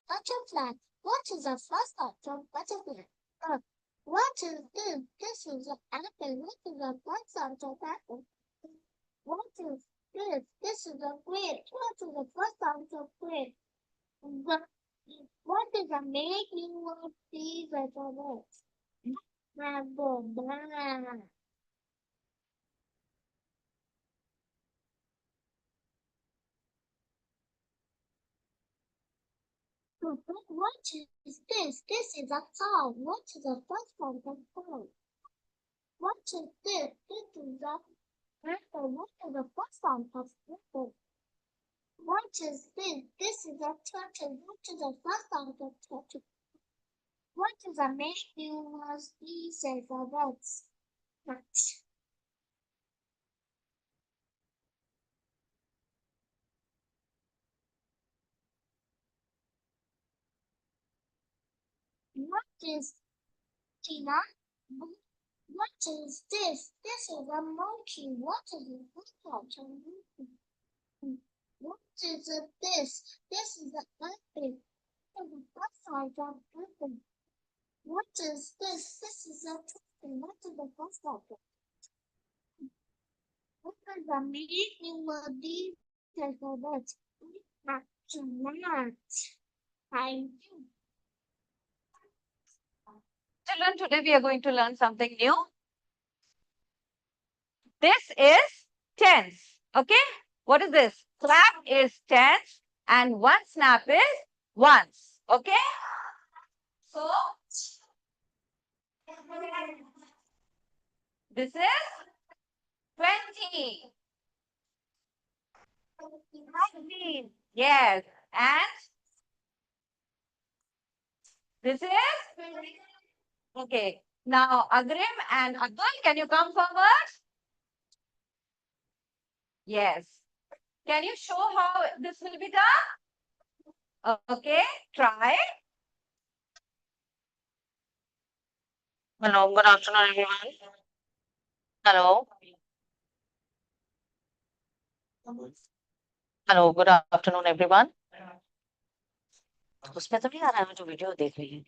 Butterfly. What is the first of butterfly? Uh, what is this? This is an apple. What is the first of apple? What is this? This is a grape. What is the first of grape? What what is the making of these vegetables? Mango, banana. What is this? This is a cow. What is the first of the cow? What is this? This is a apple. What is the first of the apple? What is this? This is a turtle. What is the first of the turtle? What is the making of these vegetables? What? What is Tina? What is this? This is a monkey. What is it? What is a monkey? What is it? This is an apple. What is the side of apple? What is this? This is a chicken. What is the first of it? What is the meaning of these alphabets? Not. Thank you. Children, today we are going to learn something new. This is tense. Okay? What is this? Clap is tense and one snap is once. Okay? So, this is 20. 19. Yes. And this is? Okay. Now, Agrim and Abdul, can you come forward? Yes. Can you show how this will be done? Okay. Try. Hello, good afternoon, everyone. Hello. Hello, good afternoon, everyone. उसमें तो नहीं आ रहा है, मैं जो video देख रही हूँ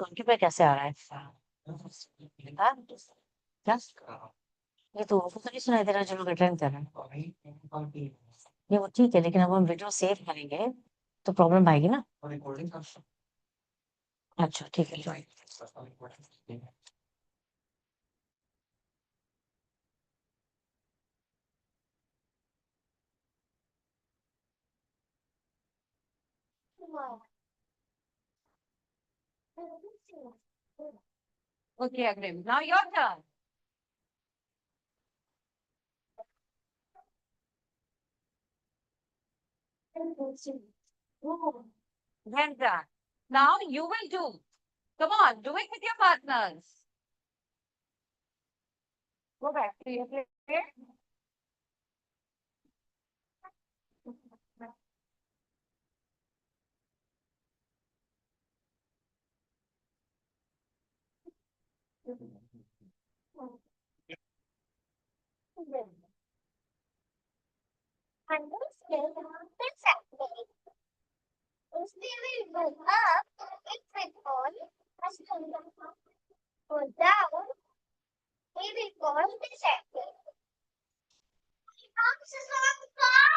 उनके पे कैसे आ रहा है? हाँ? क्या? ये तो उनको तो नहीं सुनाई दे रहा जो लोग अटेंड कर रहे हैं। ये वो ठीक है, लेकिन अब हम वीडियो सेव करेंगे तो प्रॉब्लम आएगी ना। अच्छा ठीक है। Okay, Agrim. Now your turn. Well done. Now you will do. Come on, do it with your partners. Go back to your place. And this is this activity. Usually we go up if we fall, as go down, we will call this activity. Arms is on the floor.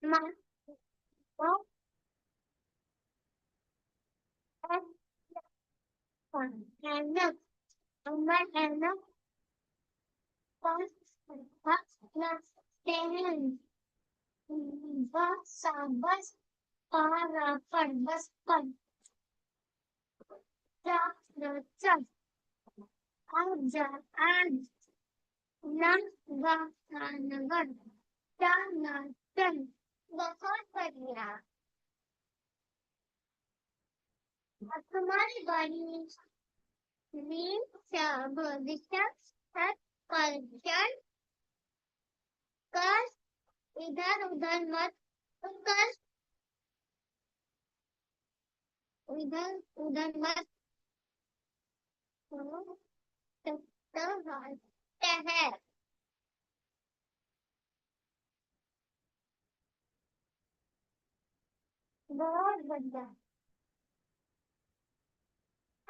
Ma, well, and look, and look, stand, bus, para, fun, bus, fun, the, and, Naganagar. Tanatan. बहुत बढ़िया अब तुम्हारी बारी नीम सब विशेष कर कर इधर उधर मत कर इधर उधर मत करो तो है बहुत बढ़िया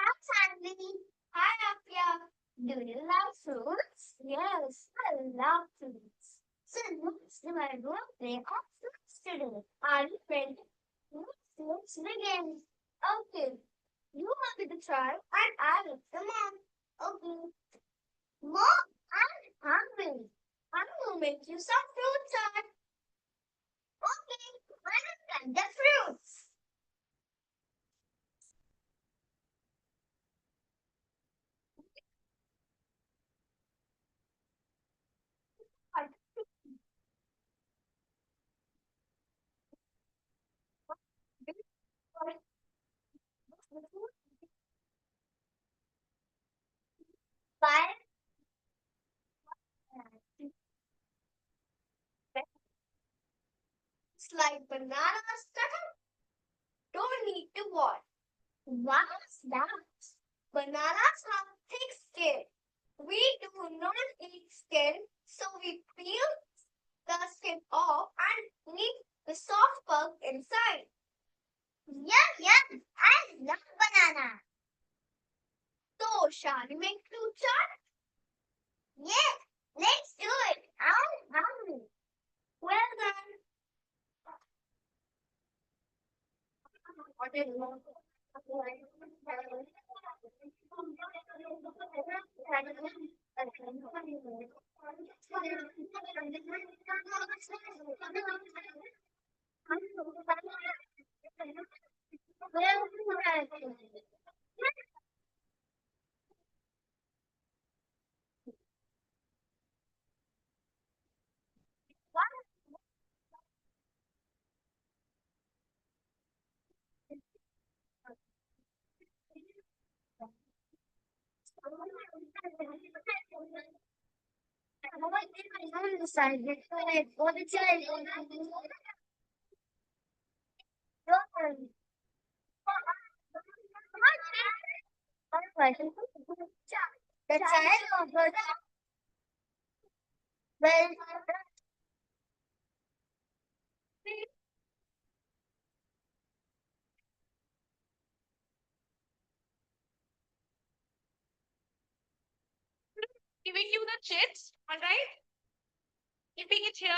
Hi, Sandy. Hi, Apia. Do you love fruits? Yes, I love fruits. So let's do a role play of fruits today. Are you ready? Let's begin. Okay. You want me to try and I will. Come on. Okay. Mom, I'm hungry. I'm going to make you some fruit salad. Okay. I will cut the fruits. Bye. It's like bananas cut up. Don't need to wash. What's that? Bananas have thick skin. We do not eat skin, so we peel the skin off and eat the soft pulp inside. Yum, yum. I love banana. So, shall we make fruit salad? Yes, let's do it. I'm hungry. Well done. Well, Giving you the chits, all right? Keeping it here.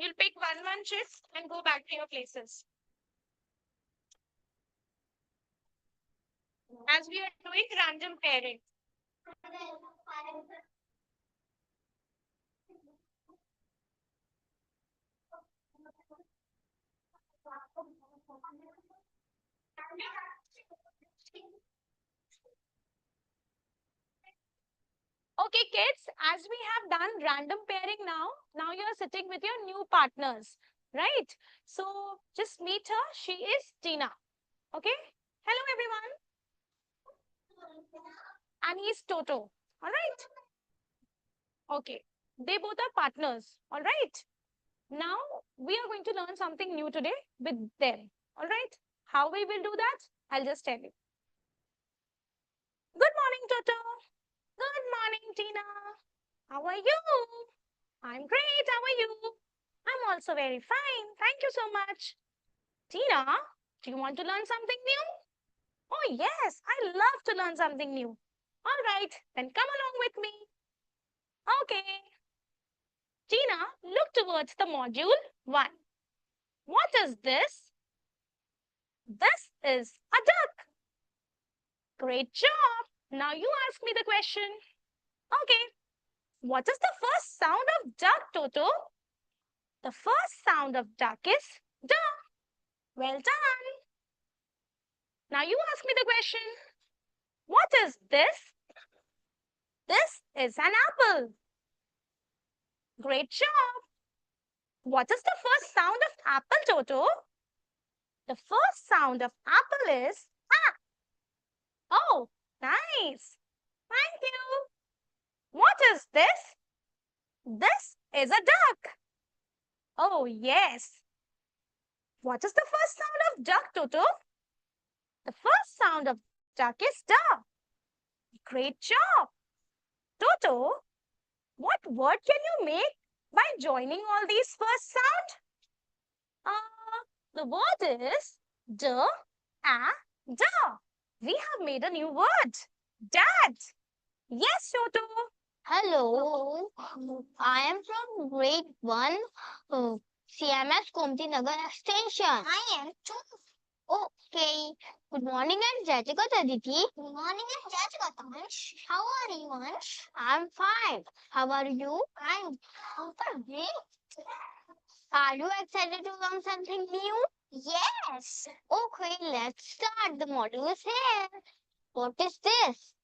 You'll pick one chit and go back to your places. As we are doing random pairing. Okay, kids, as we have done random pairing now you are sitting with your new partners, right? So just meet her. She is Tina. Okay? Hello, everyone. And he's Toto. All right? Okay. They both are partners. All right? Now we are going to learn something new today with them. All right? How we will do that? I'll just tell you. Good morning, Toto. Good morning, Tina. How are you? I'm great. How are you? I'm also very fine. Thank you so much. Tina, do you want to learn something new? Oh, yes. I love to learn something new. All right. Then come along with me. Okay. Tina, look towards the module 1. What is this? This is a duck. Great job. Now you ask me the question. Okay. What is the first sound of duck, Toto? The first sound of duck is duck. Well done. Now you ask me the question. What is this? This is an apple. Great job. What is the first sound of apple, Toto? The first sound of apple is ah. Oh, nice. Thank you. What is this? This is a duck. Oh, yes. What is the first sound of duck, Toto? The first sound of duck is duck. Great job. Toto, what word can you make by joining all these first sound? The word is da, a, da. We have made a new word. Dad. Yes, Toto. Hello, I am from grade 1, CMS Komti Nagar Extension. I am too. Okay. Good morning, and Jajika Aditi. Good morning, and Jajika Tansh. How are you, Ansh? I'm fine. How are you? I'm super great. Are you excited to learn something new? Yes. Okay, let's start. The module is here. What is this?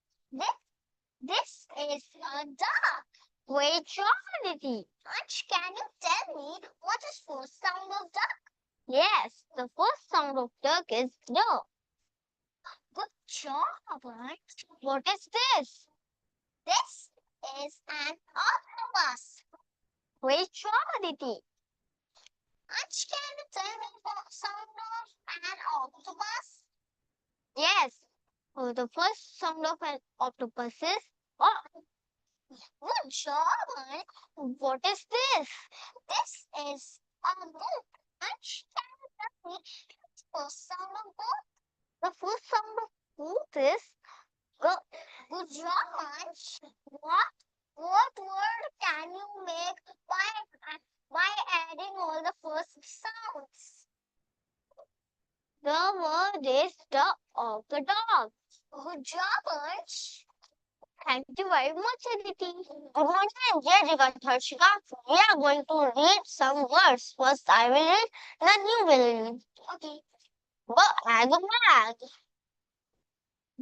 This is a duck. Great job, Aditi. Ansh, can you tell me what is first sound of duck? Yes, the first sound of duck is duck. Good job, Ansh. What is this? This is an octopus. Great job, Aditi. Ansh, can you tell me the sound of an octopus? Yes, the first sound of an octopus is oh. Good job, Ansh. What is this? This is a book. Ansh, can you tell me the first sound of book? The first sound of book is good. Good job, Ansh. What word can you make by adding all the first sounds? The word is the of the dog. Good job, Ansh. Thank you very much, Aditi. Good morning, Jessica Tharshika. We are going to read some words. First, I will read, then you will read. Okay. Bag, bag. Bag, bag.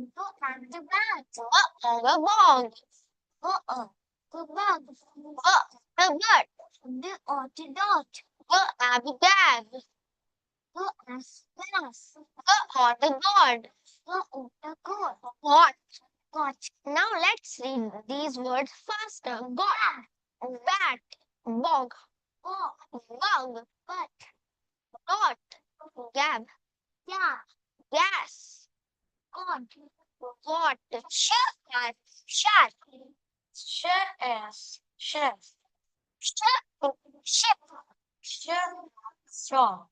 Bag. The bag. The bird. The dot. The bag. The ass. The god. The god. What? Got. Now let's read these words faster. Got, bat, bog, bug, but, dot, gab, yeah, gas, got, shut, shut, chef, ship, straw,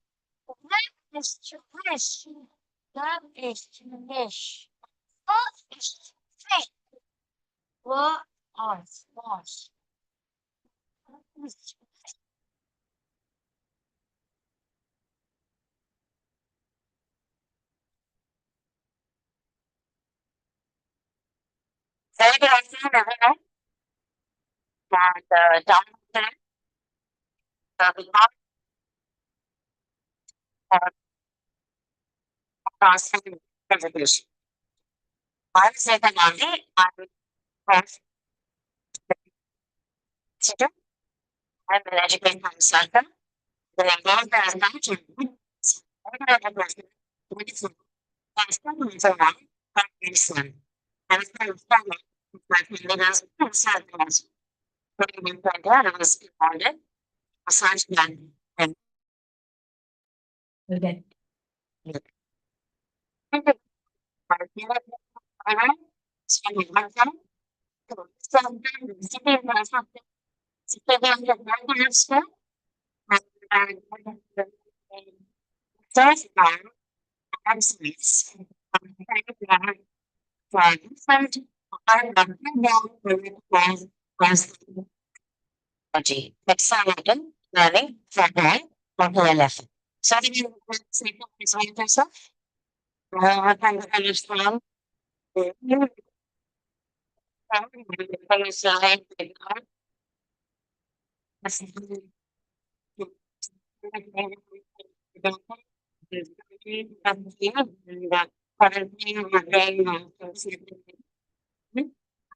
fish, fish, fish, fish, fish. Wash. Very good afternoon, everyone. And down there, we have transferring presentation. I'm Seta Gandhi. I'm from Institute. I'm an education consultant. The involved as mentioned. Okay. Technology, accelerated learning for grade from PLF. So did you explain yourself? I can understand. You slide.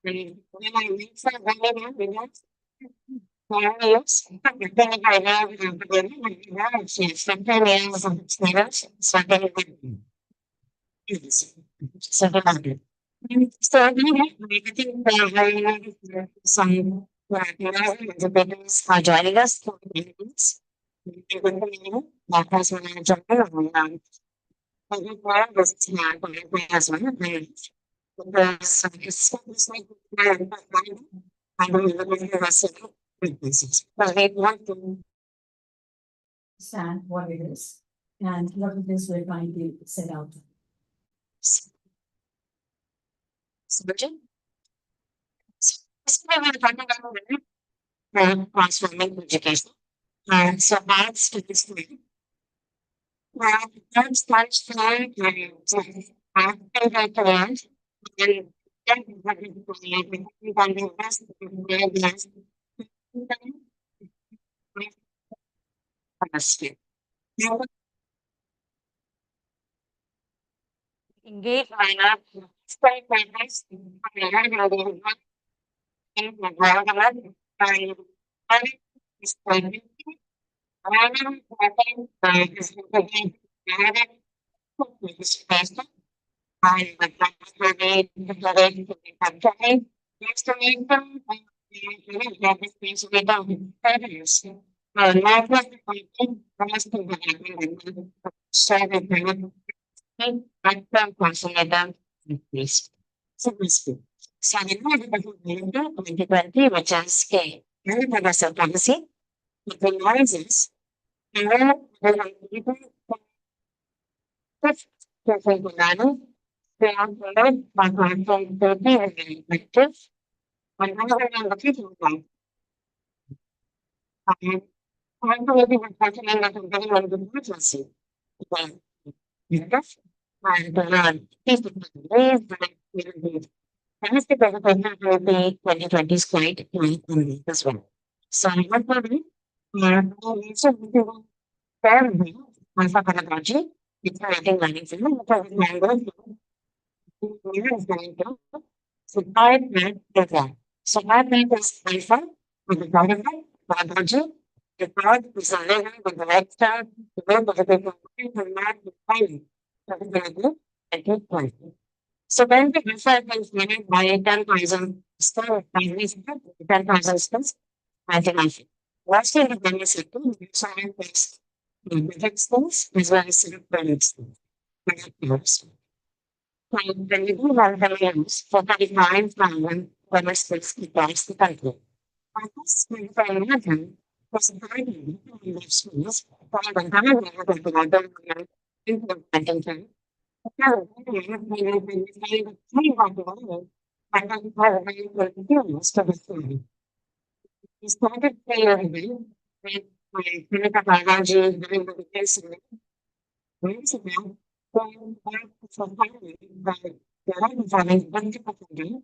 And when I went for Canada, we got 4 years. Then I arrived in Canada, she had 15 years of experience, starting with second. So I think some educators are joining us for the meetings. That was when I joined. I think one was as well. Because it's like I don't even know if I said it. But they want to understand what it is and what it is we're trying to set out. Surgeon. So we were talking about transforming education. So that's to this way. That starts from after that round, and then we can do best engage minor stay focused in the program and is and the survey estimation that is basically done fabulous. Not what the rest of the survey but the consolidated increase. So the new 2020, which is K, very progressive policy, it realizes people manner they are followed by platform 30 as an effective and another one the people like and calculating and functioning of the government emergency. Yes, and people ways that will be domestic agriculture will be 2020 is quite unique as well. So what will be also fairly alpha pedagogy, it's creating learning for you because language is going to supply that data. So that is alpha with the protocol, pedagogy, the third is a learning with the lecture, the web of the people and not the timing. Particularly, I take point. So when the research is managed by 10,000 stars, 10,000 stars, I think I should. Last year, the business sector, the science the budget schools as well as the private schools. And when you do have the names for 35,000 private schools across the country. And this is for imagine was the guiding in the schools for the government of the government implementing them. Now, we have been saying the three of the world, and then have been continuous to the story. We started playing with my clinical biology during the vacation years ago, going back to family, but the other family went to Pakistan,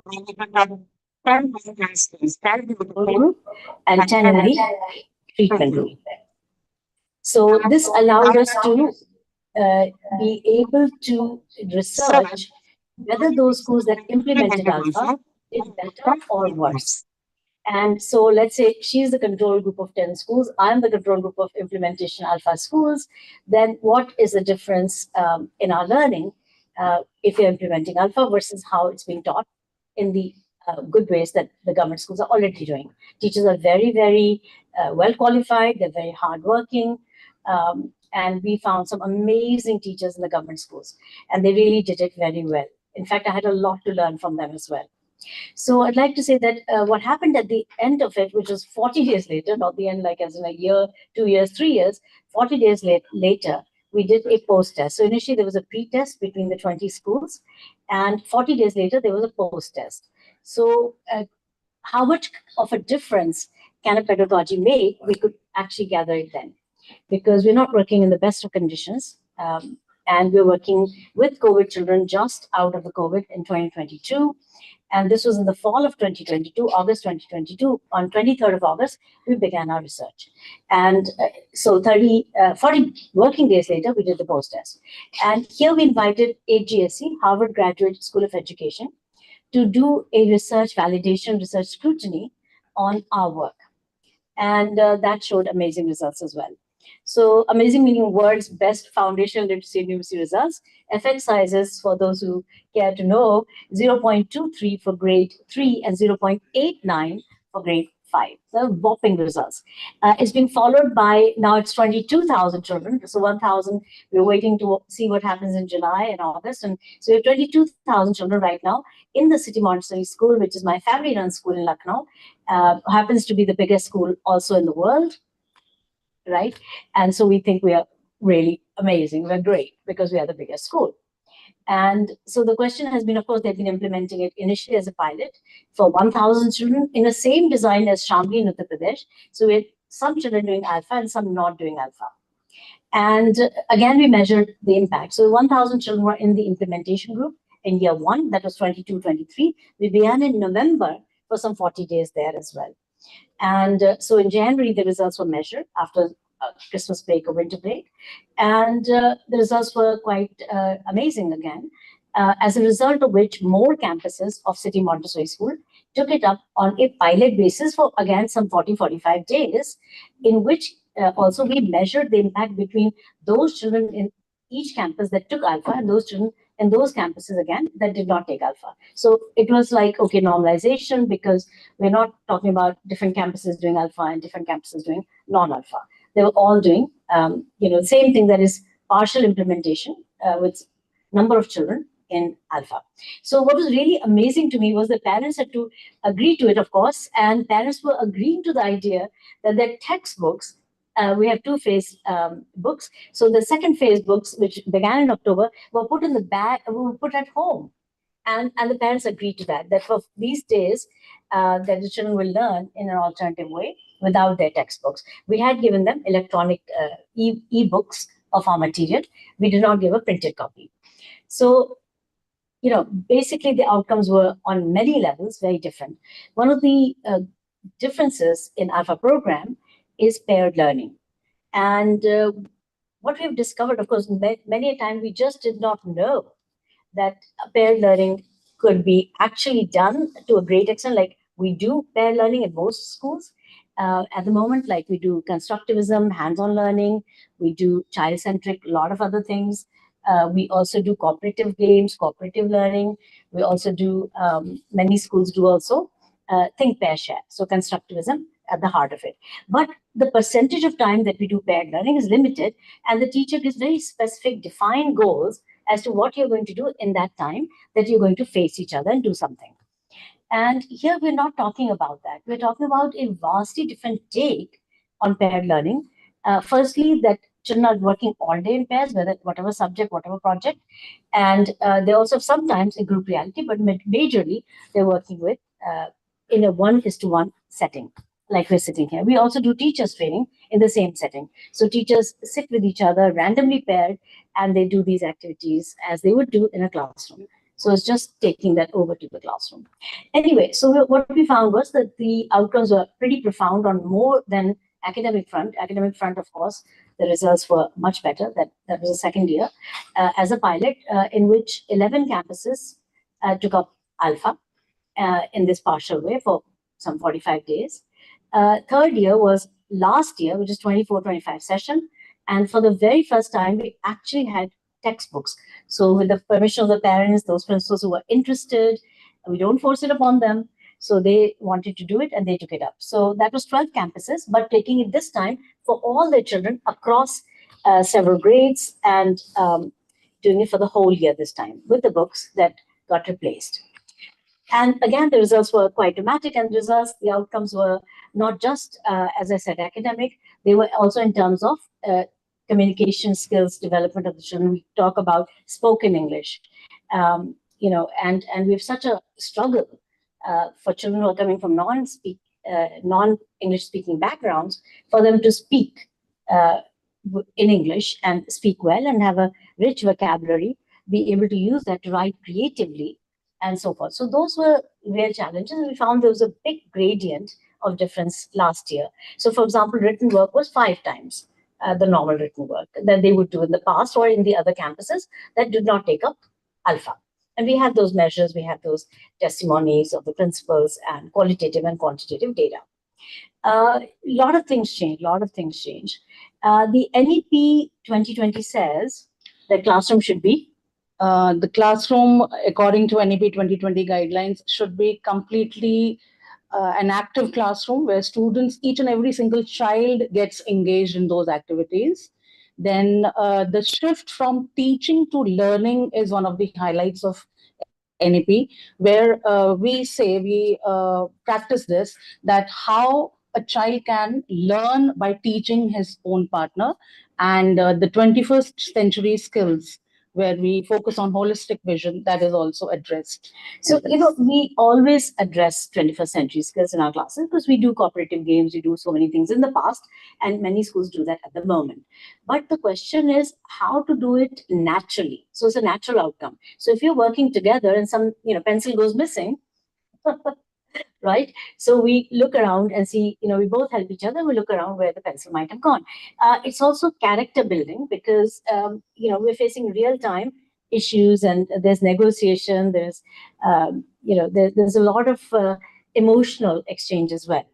and we had 10 podcasts, 10 Group and 10 in the treatment group. So this allowed us to be able to research whether those schools that implemented alpha did better or worse. And so let's say she's the control group of 10 schools, I'm the control group of implementation alpha schools. Then what is the difference in our learning if you're implementing alpha versus how it's being taught in the good ways that the government schools are already doing. Teachers are very, very well qualified, they're very hardworking. And we found some amazing teachers in the government schools, and they really did it very well. In fact, I had a lot to learn from them as well. So I'd like to say that what happened at the end of it, which was 40 days later, not the end like as in a year, 2 years, 3 years, 40 days later, we did a post-test. So initially there was a pre-test between the 20 schools, and 40 days later there was a post-test. So how much of a difference can a pedagogy make? We could actually gather it then, because we're not working in the best of conditions. And we're working with COVID children just out of the COVID in 2022. And this was in the fall of 2022, August 2022. On 23rd of August, we began our research. And so 40 working days later, we did the post-test. And here we invited HGSE, Harvard Graduate School of Education, to do a research validation, research scrutiny on our work. And that showed amazing results as well. So amazing meaning world's best foundational literacy and numeracy results. Effect sizes, for those who care to know, 0.23 for grade 3 and 0.89 for grade 5. So whopping results. It's being followed by, now it's 22,000 children. So 1,000, we're waiting to see what happens in July and August. And so we have 22,000 children right now in the City Montessori School, which is my family-run school in Lucknow. Happens to be the biggest school also in the world, right? And so we think we are really amazing. We're great because we are the biggest school. And so the question has been, of course, they've been implementing it initially as a pilot for 1,000 children in the same design as Shamli in Uttar Pradesh. So we had some children doing alpha and some not doing alpha. And again, we measured the impact. So 1,000 children were in the implementation group in year 1, that was 22, 23. We began in November for some 40 days there as well. And so in January, the results were measured after Christmas break or winter break. And the results were quite amazing again, as a result of which more campuses of City Montessori School took it up on a pilot basis for, again, some 40, 45 days, in which also we measured the impact between those children in each campus that took alpha and those children in those campuses again that did not take alpha. So it was like, okay, normalization, because we're not talking about different campuses doing alpha and different campuses doing non-alpha. They were all doing, the same thing, that is partial implementation with number of children in alpha. So what was really amazing to me was the parents had to agree to it, of course, and parents were agreeing to the idea that their textbooks, we have two-phase books. So the second phase books, which began in October, were put in the bag, were put at home. And the parents agreed to that for these days, that the children will learn in an alternative way without their textbooks. We had given them electronic e-books of our material. We did not give a printed copy. So, basically the outcomes were on many levels very different. One of the differences in Alpha program is paired learning. And what we've discovered, of course, many a time we just did not know that paired learning could be actually done to a great extent. Like we do pair learning in most schools at the moment, like we do constructivism, hands-on learning, we do child-centric, a lot of other things. We also do cooperative games, cooperative learning. We also do, many schools do also think, pair, share. So constructivism at the heart of it. But the percentage of time that we do paired learning is limited, and the teacher gives very specific, defined goals as to what you're going to do in that time, that you're going to face each other and do something. And here we're not talking about that. We're talking about a vastly different take on paired learning. Firstly, that children are working all day in pairs, whatever subject, whatever project. And they also have sometimes a group reality, but majorly they're working with in a 1:1 setting, like we're sitting here. We also do teachers training in the same setting. So teachers sit with each other, randomly paired, and they do these activities as they would do in a classroom. So it's just taking that over to the classroom. Anyway, so what we found was that the outcomes were pretty profound on more than academic front. Academic front, of course, the results were much better. That was the second year as a pilot in which 11 campuses took up alpha in this partial way for some 45 days. Third year was last year, which is 24-25 session. And for the very first time, we actually had textbooks. So with the permission of the parents, those principals who were interested, we don't force it upon them. So they wanted to do it and they took it up. So that was 12 campuses, but taking it this time for all their children across several grades, and doing it for the whole year this time with the books that got replaced. And again, the results were quite dramatic, and the outcomes were not just, as I said, academic, they were also in terms of communication skills, development of the children. We talk about spoken English, and we have such a struggle for children who are coming from non-English speaking backgrounds, for them to speak in English and speak well and have a rich vocabulary, be able to use that to write creatively, and so forth. So those were real challenges, and we found there was a big gradient of difference last year. So for example, written work was 5 times the normal written work that they would do in the past or in the other campuses that did not take up alpha. And we have those measures, we have those testimonies of the principals and qualitative and quantitative data. A lot of things change, the NEP 2020 says the classroom should be The classroom, according to NEP 2020 guidelines, should be completely an active classroom where students, each and every single child gets engaged in those activities. Then the shift from teaching to learning is one of the highlights of NEP, where we practice this, that how a child can learn by teaching his own partner, and the 21st century skills, where we focus on holistic vision, that is also addressed. So, we always address 21st century skills in our classes because we do cooperative games, we do so many things in the past, and many schools do that at the moment. But the question is how to do it naturally. So it's a natural outcome. So if you're working together and some, pencil goes missing, right? So we look around and see, we both help each other. We look around where the pencil might have gone. It's also character building because, we're facing real time issues and there's negotiation. There's a lot of emotional exchange as well.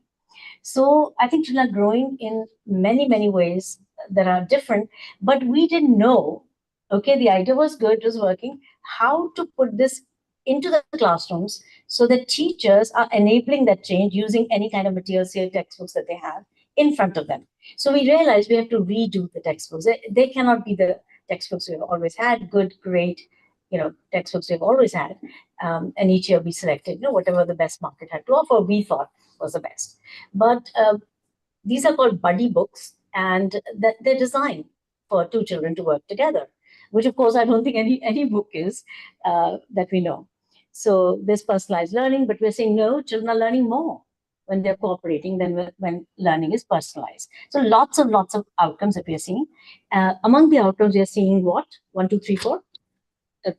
So I think children are growing in many, many ways that are different, but we didn't know, okay, the idea was good, it was working, how to put this into the classrooms so that teachers are enabling that change using any kind of materials here, textbooks that they have in front of them. So we realized we have to redo the textbooks. They cannot be the textbooks we've always had, good, great, textbooks we've always had. And each year we selected, whatever the best market had to offer, we thought was the best. But these are called buddy books, and that they're designed for two children to work together, which of course I don't think any book is that we know. So there's personalized learning, but we're saying no, children are learning more when they're cooperating than when learning is personalized. So lots of outcomes that we are seeing. Among the outcomes, we are seeing what? 1, 2, 3, 4.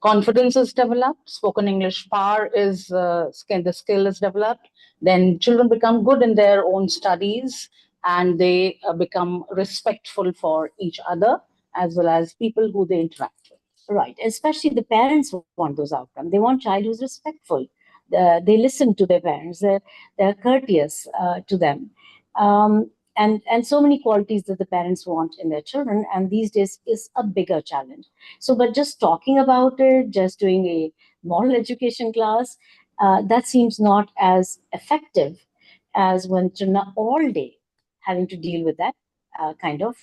Confidence is developed, spoken English power is the skill is developed. Then children become good in their own studies, and they become respectful for each other as well as people who they interact with. Right, especially the parents want those outcomes. They want child who's respectful. They listen to their parents. They're courteous to them. And so many qualities that the parents want in their children, and these days is a bigger challenge. So, but just talking about it, just doing a moral education class, that seems not as effective as when children are all day having to deal with that kind of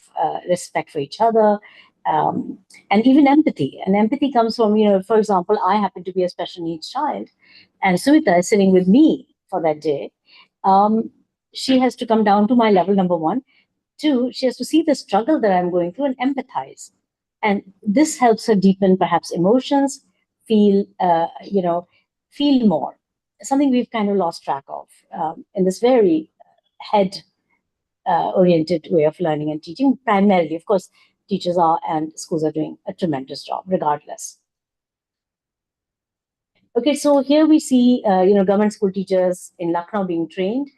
respect for each other, and even empathy. And empathy comes from, for example, I happen to be a special needs child, and Sumita is sitting with me for that day. She has to come down to my level, number one. Two, she has to see the struggle that I'm going through and empathize. And this helps her deepen perhaps emotions, feel more. Something we've kind of lost track of in this very head oriented way of learning and teaching. Primarily, of course, teachers are and schools are doing a tremendous job regardless. Okay, so here we see, government school teachers in Lucknow being trained.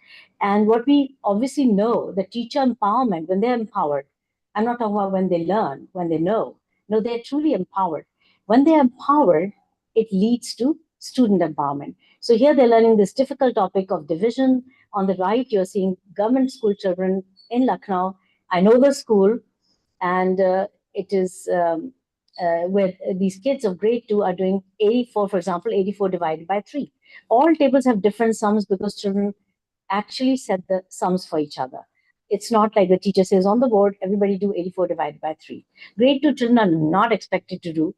And what we obviously know, the teacher empowerment, when they're empowered, I'm not talking about when they learn, when they know. No, they're truly empowered. When they're empowered, it leads to student empowerment. So here they're learning this difficult topic of division. On the right, you're seeing government school children in Lucknow. I know the school, and it is where these kids of grade 2 are doing 84, for example, 84 divided by 3. All tables have different sums because children actually set the sums for each other. It's not like the teacher says on the board, everybody do 84 divided by 3. Grade 2 children are not expected to do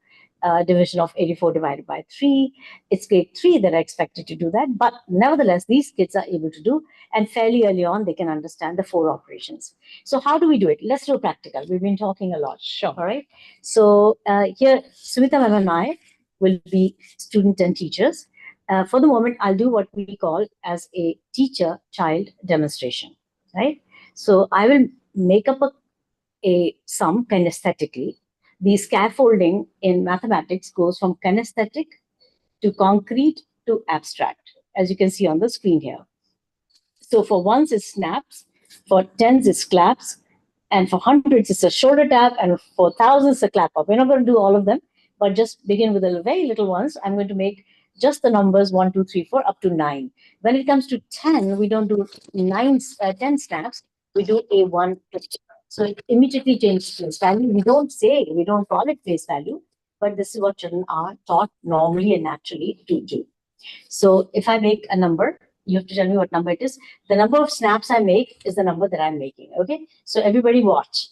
division of 84 divided by 3. It's grade 3 that are expected to do that. But nevertheless, these kids are able to do, and fairly early on, they can understand the 4 operations. So how do we do it? Let's do practical. We've been talking a lot. Sure. All right. So here, Sumita ma'am and I will be student and teachers. For the moment, I'll do what we call as a teacher-child demonstration, right? So I will make up a sum kinesthetically. The scaffolding in mathematics goes from kinesthetic to concrete to abstract, as you can see on the screen here. So for ones, it snaps, for tens, it claps, and for hundreds, it's a shoulder tap, and for thousands, a clap up. We're not going to do all of them. but just begin with the very little ones. I'm going to make just the numbers 1, 2, 3, 4 up to 9. When it comes to 10, we don't do 10 snaps. We do a 1. So it immediately changes face value. We don't call it face value, but this is what children are taught normally and naturally to do. So if I make a number, you have to tell me what number it is. The number of snaps I make is the number that I'm making. Okay. So everybody watch.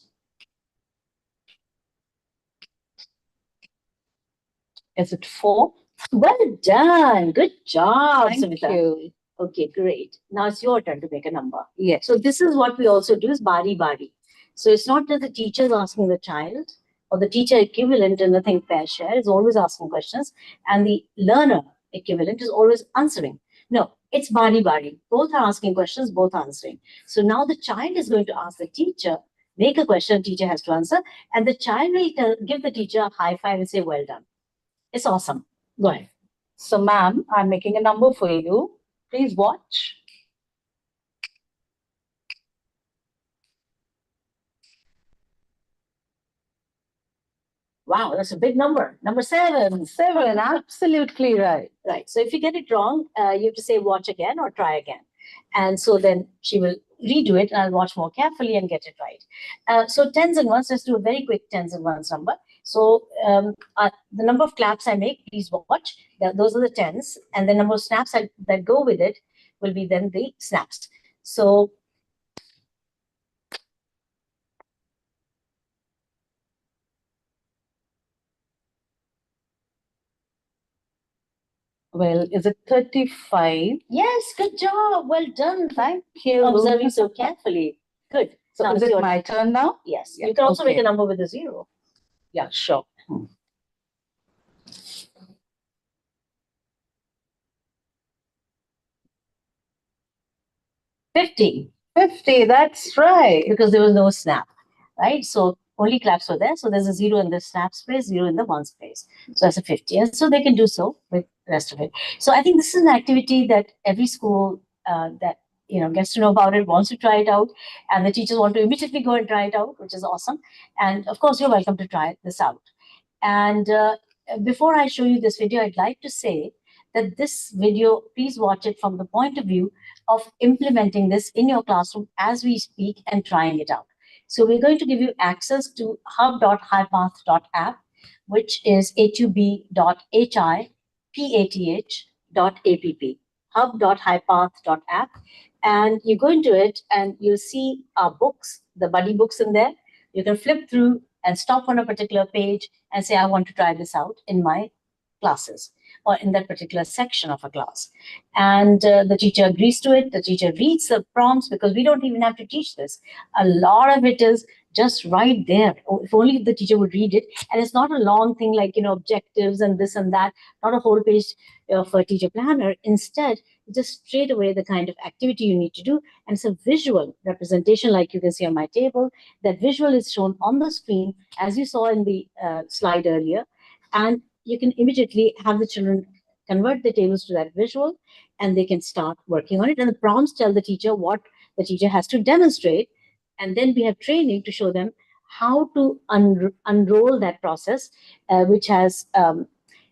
Is it 4? Well done. Good job, Thank Samita. you. Okay, great. Now it's your turn to make a number. Yes. So this is what we also do is bari bari. So it's not that the teacher is asking the child or the teacher equivalent in the think pair share is always asking questions and the learner equivalent is always answering. No, it's bari bari. Both are asking questions, both answering. So now the child is going to ask the teacher, make a question, teacher has to answer, and the child will give the teacher a high five and say, well done. It's awesome. Go ahead. So, ma'am, I'm making a number for you. Please watch. Wow, that's a big number. Number 7. 7, absolutely right. Right. So if you get it wrong, you have to say watch again or try again. And so then she will redo it and I'll watch more carefully and get it right. So tens and ones, let's do a very quick tens and ones number. So the number of claps I make, please watch. Those are the tens. And the number of snaps that go with it will be then the snaps. So Well, is it 35? yes, good job. Well done. Thank you. Observing so carefully. Good. So Now is it's it your my turn now? Yes. Yeah, You can also make okay. a number with a 0. Yeah, sure. 50. 50, that's right. Because there was no snap, right? So only claps were there. So there's a 0 in the snap space, 0 in the one space. So that's a 50. And so they can do so with the rest of it. So I think this is an activity that every school that gets to know about it, wants to try it out, and the teachers want to immediately go and try it out, which is awesome. And of course, you're welcome to try this out. And before I show you this video, I'd like to say that this video, please watch it from the point of view of implementing this in your classroom as we speak and trying it out. So we're going to give you access to hub.highpath.app, which is hub.hipath.app, hub.highpath.app. And you go into it and you'll see our books, the buddy books in there. You can flip through and stop on a particular page and say, I want to try this out in my classes or in that particular section of a class. And the teacher agrees to it. The teacher reads the prompts because we don't even have to teach this. A lot of it is just right there. If only the teacher would read it. And it's not a long thing like, objectives and this and that, not a whole page of a teacher planner. Instead, just straight away the kind of activity you need to do. And it's a visual representation like you can see on my table. That visual is shown on the screen as you saw in the slide earlier. And you can immediately have the children convert the tables to that visual and they can start working on it. And the prompts tell the teacher what the teacher has to demonstrate. And then we have training to show them how to unroll that process, which has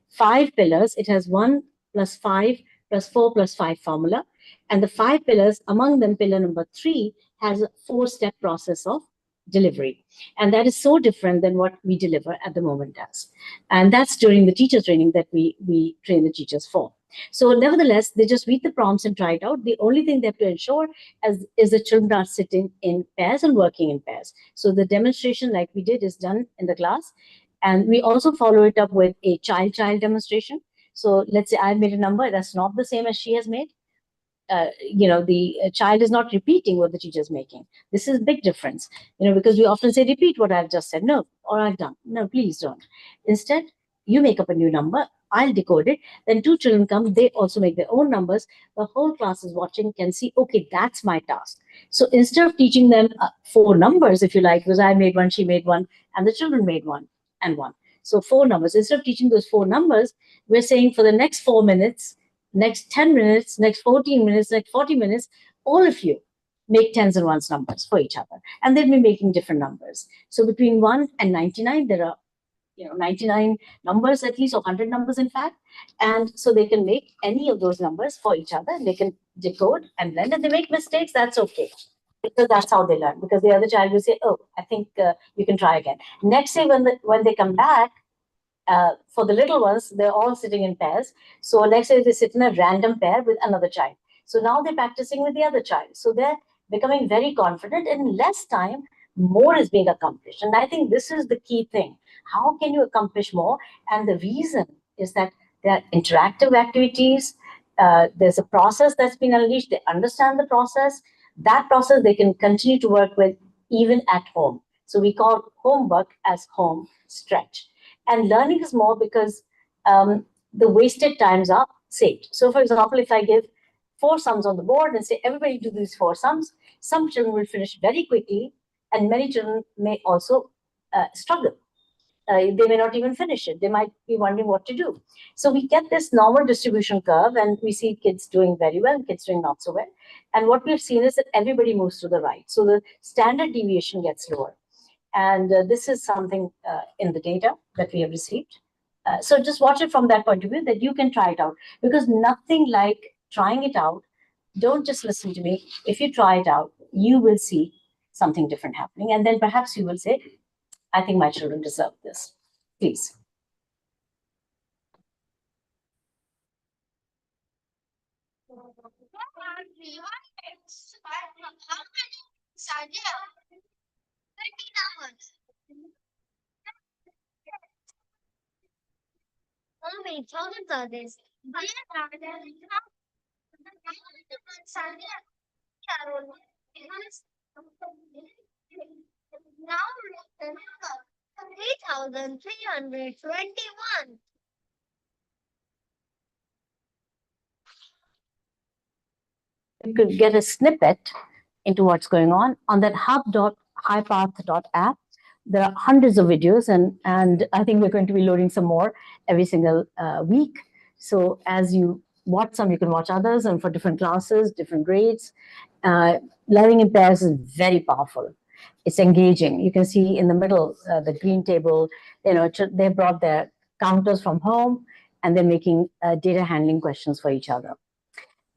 5 pillars. It has 1 plus 5 plus 4 plus 5 formula. And the 5 pillars, among them, pillar number 3 has a 4-step process of delivery. And that is so different than what we deliver at the moment as. And that's during the teacher training that we train the teachers for. So nevertheless, they just read the prompts and try it out. The only thing they have to ensure is the children are sitting in pairs and working in pairs. So the demonstration like we did is done in the class. And we also follow it up with a child-child demonstration. So let's say I made a number that's not the same as she has made. The child is not repeating what the teacher is making. This is a big difference, because we often say, repeat what I've just said. No, or I've done. No, please don't. Instead, you make up a new number. I'll decode it. Then 2 children come. They also make their own numbers. The whole class is watching, can see, okay, that's my task. So instead of teaching them 4 numbers, if you like, because I made one, she made one, and the children made one and one. So 4 numbers. Instead of teaching those 4 numbers, we're saying for the next 4 minutes, next 10 minutes, next 14 minutes, next 40 minutes, all of you make tens and ones numbers for each other. And they'll be making different numbers. So between 1 and 99, there are 99 numbers at least, or 100 numbers in fact. And so they can make any of those numbers for each other, and they can decode and blend. If they make mistakes, that's okay, because that's how they learn. Because the other child will say, "Oh, I think you can try again." Next day, when they come back, for the little ones, they're all sitting in pairs. So let's say they sit in a random pair with another child. So now they're practicing with the other child. So they're becoming very confident. In less time, more is being accomplished. And I think this is the key thing. How can you accomplish more? And the reason is that there are interactive activities. There's a process that's been unleashed. They understand the process. That process they can continue to work with even at home. So we call homework as home stretch. And learning is more because the wasted times are saved. So, for example, if I give 4 sums on the board and say, everybody do these 4 sums, some children will finish very quickly, and many children may also struggle. They may not even finish it. They might be wondering what to do. So we get this normal distribution curve, and we see kids doing very well and kids doing not so well. And what we've seen is that everybody moves to the right. So the standard deviation gets lower. And this is something in the data that we have received. So just watch it from that point of view, that you can try it out, because nothing like trying it out. Don't just listen to me. If you try it out, you will see something different happening. And then perhaps you will say, I think my children deserve this. Please. How many children are this? Now 3,321. You could get a snippet into what's going on that hub.highpath.app. There are hundreds of videos, and I think we're going to be loading some more every single week. So as you watch some, you can watch others, and for different classes, different grades. Learning in pairs is very powerful. It's engaging. You can see in the middle, the green table, they brought their counters from home, and they're making data handling questions for each other.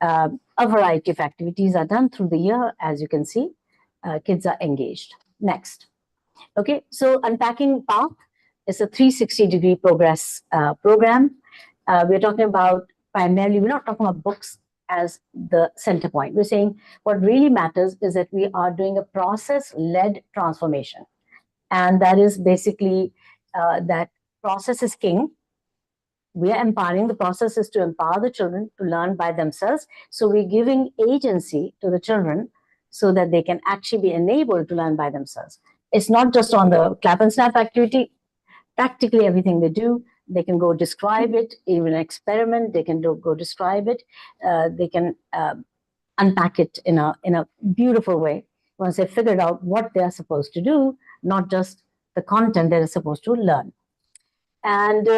A variety of activities are done through the year. As you can see, kids are engaged. Next. Okay, so Unpacking Path is a 360-degree progress program. We're talking about primarily, we're not talking about books as the center point. We're saying what really matters is that we are doing a process-led transformation. And that is basically that process is king. We are empowering. The process is to empower the children to learn by themselves. So we're giving agency to the children so that they can actually be enabled to learn by themselves. It's not just on the clap and snap activity. Practically everything they do, they can go describe it, even experiment, they can go describe it. They can unpack it in a beautiful way once they've figured out what they're supposed to do, not just the content they're supposed to learn. And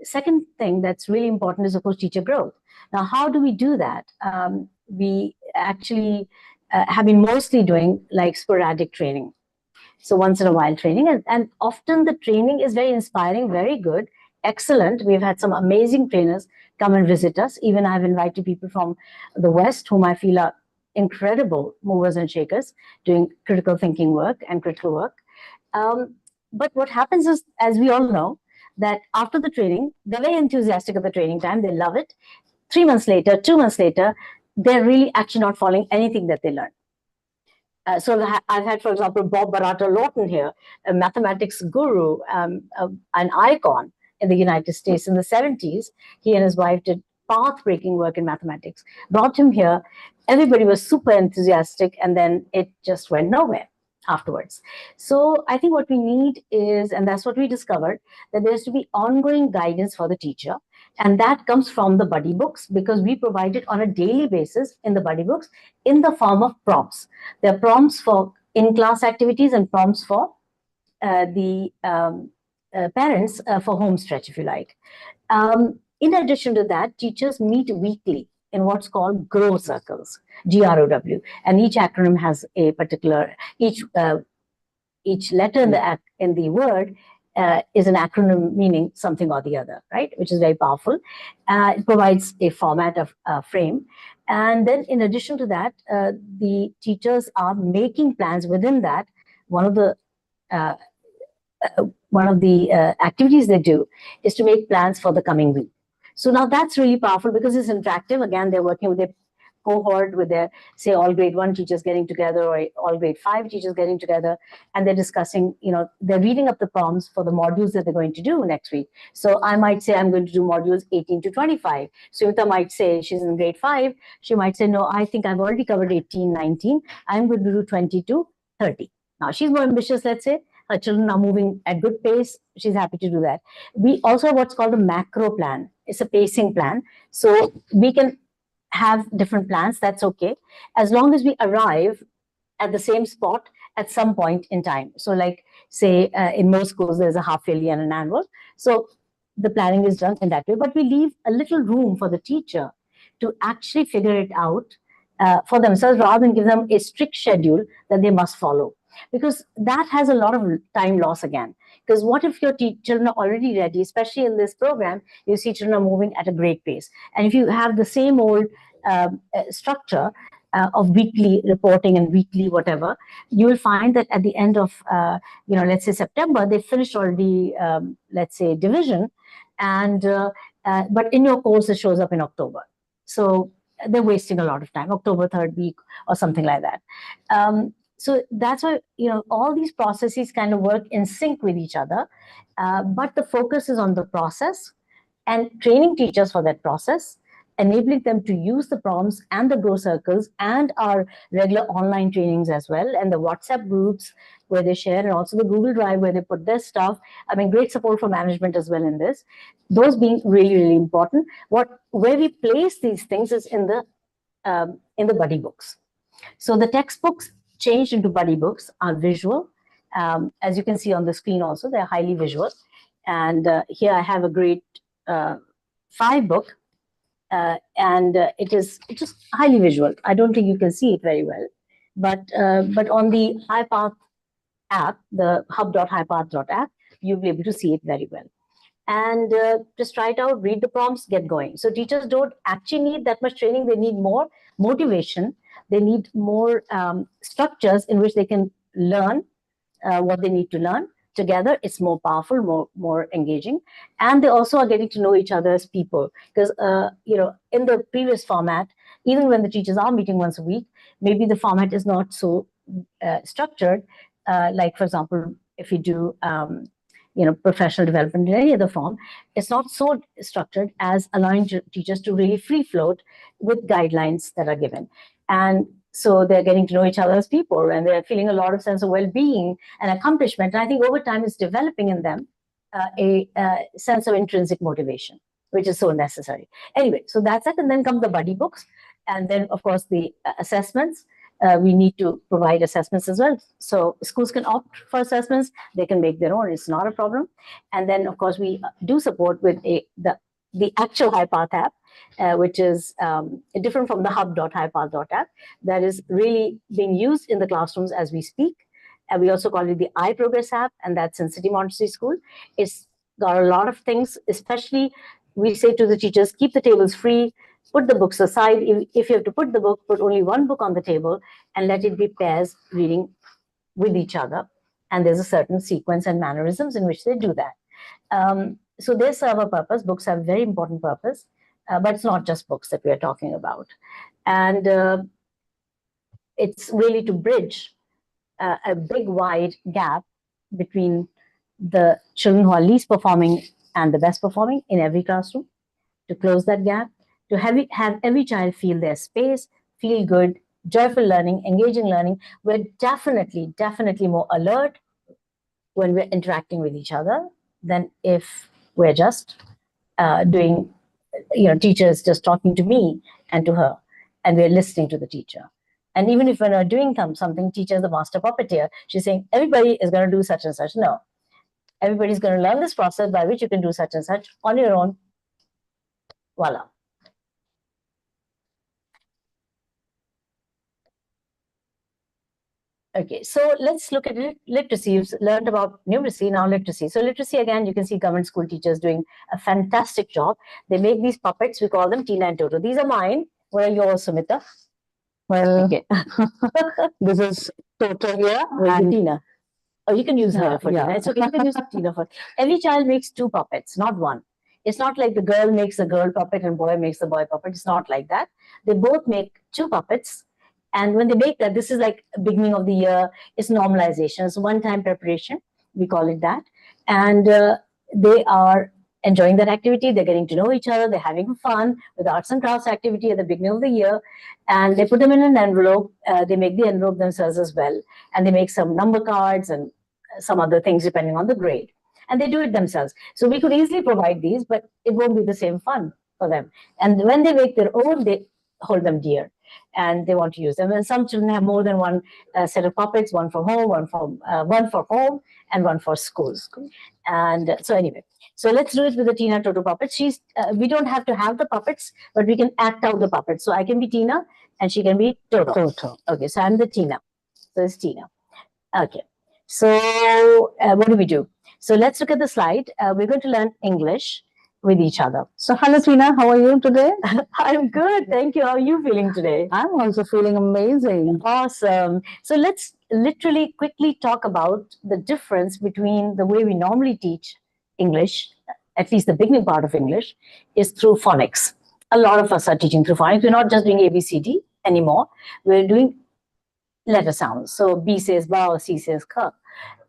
second thing that's really important is, of course, teacher growth. Now, how do we do that? We actually have been mostly doing like sporadic training. So once in a while training, and often the training is very inspiring, very good, excellent. We've had some amazing trainers come and visit us. Even I've invited people from the West whom I feel are incredible movers and shakers doing critical thinking work and critical work. But what happens is, as we all know, that after the training, they're very enthusiastic at the training time. They love it. 3 months later, 2 months later, they're really actually not following anything that they learned. So I've had, for example, Bob Barata Lawton here, a mathematics guru, an icon in the United States in the 70s. He and his wife did path-breaking work in mathematics. Brought him here. Everybody was super enthusiastic, and then it just went nowhere afterwards. So I think what we need is, and that's what we discovered, that there has to be ongoing guidance for the teacher. And that comes from the buddy books, because we provide it on a daily basis in the buddy books in the form of prompts. There are prompts for in-class activities and prompts for the parents for home stretch, if you like. In addition to that, teachers meet weekly in what's called GROW circles, GROW, and each acronym has a particular, each letter in the word is an acronym meaning something or the other, right? Which is very powerful. It provides a format of frame. And then in addition to that, the teachers are making plans within that. One of the uh, activities they do is to make plans for the coming week. So now that's really powerful because it's interactive. Again, they're working with a cohort, with their, say, all grade 1 teachers getting together or all grade 5 teachers getting together, and they're discussing, they're reading up the prompts for the modules that they're going to do next week. So I might say I'm going to do modules 18 to 25. Sumita might say, she's in grade 5, she might say, no, I think I've already covered 18, 19. I'm going to do 20 to 30. Now she's more ambitious, let's say. Her children are moving at good pace. She's happy to do that. We also have what's called a macro plan. It's a pacing plan. So we can have different plans. That's okay. As long as we arrive at the same spot at some point in time. So like, say, in most schools, there's a half yearly and an annual. So the planning is done in that way. But we leave a little room for the teacher to actually figure it out for themselves rather than give them a strict schedule that they must follow. Because that has a lot of time loss again. Because what if your children are already ready, especially in this program, you see children are moving at a great pace. And if you have the same old structure of weekly reporting and weekly whatever, you will find that at the end of, let's say September, they finished already, let's say, division. And but in your course, it shows up in October. So they're wasting a lot of time, October 3rd week or something like that. So that's why, all these processes kind of work in sync with each other. But the focus is on the process and training teachers for that process, enabling them to use the prompts and the grow circles and our regular online trainings as well, and the WhatsApp groups where they share, and also the Google Drive where they put their stuff. I mean, great support for management as well in this. Those being really, really important. Where we place these things is in the buddy books. So the textbooks changed into buddy books are visual. As you can see on the screen also, they're highly visual. And here I have a grade 5 book, and it is just highly visual. I don't think you can see it very well. But on the HighPath app, the hub.highpath.app, you'll be able to see it very well. And just try it out, read the prompts, get going. So teachers don't actually need that much training. They need more motivation. They need more structures in which they can learn what they need to learn. Together, it's more powerful, more engaging. And they also are getting to know each other as people. Because, in the previous format, even when the teachers are meeting once a week, maybe the format is not so structured. Like, for example, if you do professional development in any other form, it's not so structured as allowing teachers to really free float with guidelines that are given. And so they're getting to know each other as people, and they're feeling a lot of sense of well-being and accomplishment. And I think over time it's developing in them a sense of intrinsic motivation, which is so necessary. Anyway, so that's it. And then come the buddy books. And then, of course, the assessments. We need to provide assessments as well. So schools can opt for assessments. They can make their own. It's not a problem. And then, of course, we do support with the actual HighPath app, which is different from the hub.highpath.app, that is really being used in the classrooms as we speak. And we also call it the iProgress app, and that's in City Montessori School. It's got a lot of things, especially we say to the teachers, keep the tables free, put the books aside. If you have to put the book, put only one book on the table and let it be pairs reading with each other. And there's a certain sequence and mannerisms in which they do that. So they serve a purpose. Books have a very important purpose, but it's not just books that we are talking about. And it's really to bridge a big, wide gap between the children who are least performing and the best performing in every classroom, to close that gap, to have every child feel their space, feel good, joyful learning, engaging learning. We're definitely more alert when we're interacting with each other than if we're just doing, teachers just talking to me and to her, and we're listening to the teacher. And even if we're not doing something, teacher is the master puppeteer. She's saying, everybody is going to do such and such. No, everybody's going to learn this process by which you can do such and such on your own. Voila. Okay, so let's look at literacy. You've learned about numeracy, now literacy. So literacy, again, you can see government school teachers doing a fantastic job. They make these puppets, we call them Tina and Toto. These are mine. What are yours, Sumita? Well, Okay. this is Toto here. Where's And Tina? Oh, you can use her Yeah, for yeah. Tina. It's okay, you can use Tina for. Every child makes two puppets, not one. It's not like the girl makes the girl puppet and boy makes the boy puppet. It's not like that. They both make two puppets. And when they make that, this is like beginning of the year, it's normalization. It's one-time preparation, we call it that. And they are enjoying that activity. They're getting to know each other. They're having fun with arts and crafts activity at the beginning of the year. And they put them in an envelope. They make the envelope themselves as well. And they make some number cards and some other things depending on the grade. And they do it themselves. So we could easily provide these, but it won't be the same fun for them. And when they make their own, they hold them dear and they want to use them. And some children have more than one set of puppets, one for home, one for home, and one for school. And so anyway, so let's do it with the Tina Toto puppets. We don't have to have the puppets, but we can act out the puppets. So I can be Tina and she can be Toto. Toto. Okay, so I'm the Tina. So it's Tina. Okay. So what do we do? So let's look at the slide. We're going to learn English with each other. So, hello, Tina. How are you today? I'm good. Thank you. How are you feeling today? I'm also feeling amazing. Awesome. So let's literally quickly talk about the difference between the way we normally teach English, at least the beginning part of English, is through phonics. A lot of us are teaching through phonics. We're not just doing ABCD anymore. We're doing letter sounds. So B says ba or C says ka.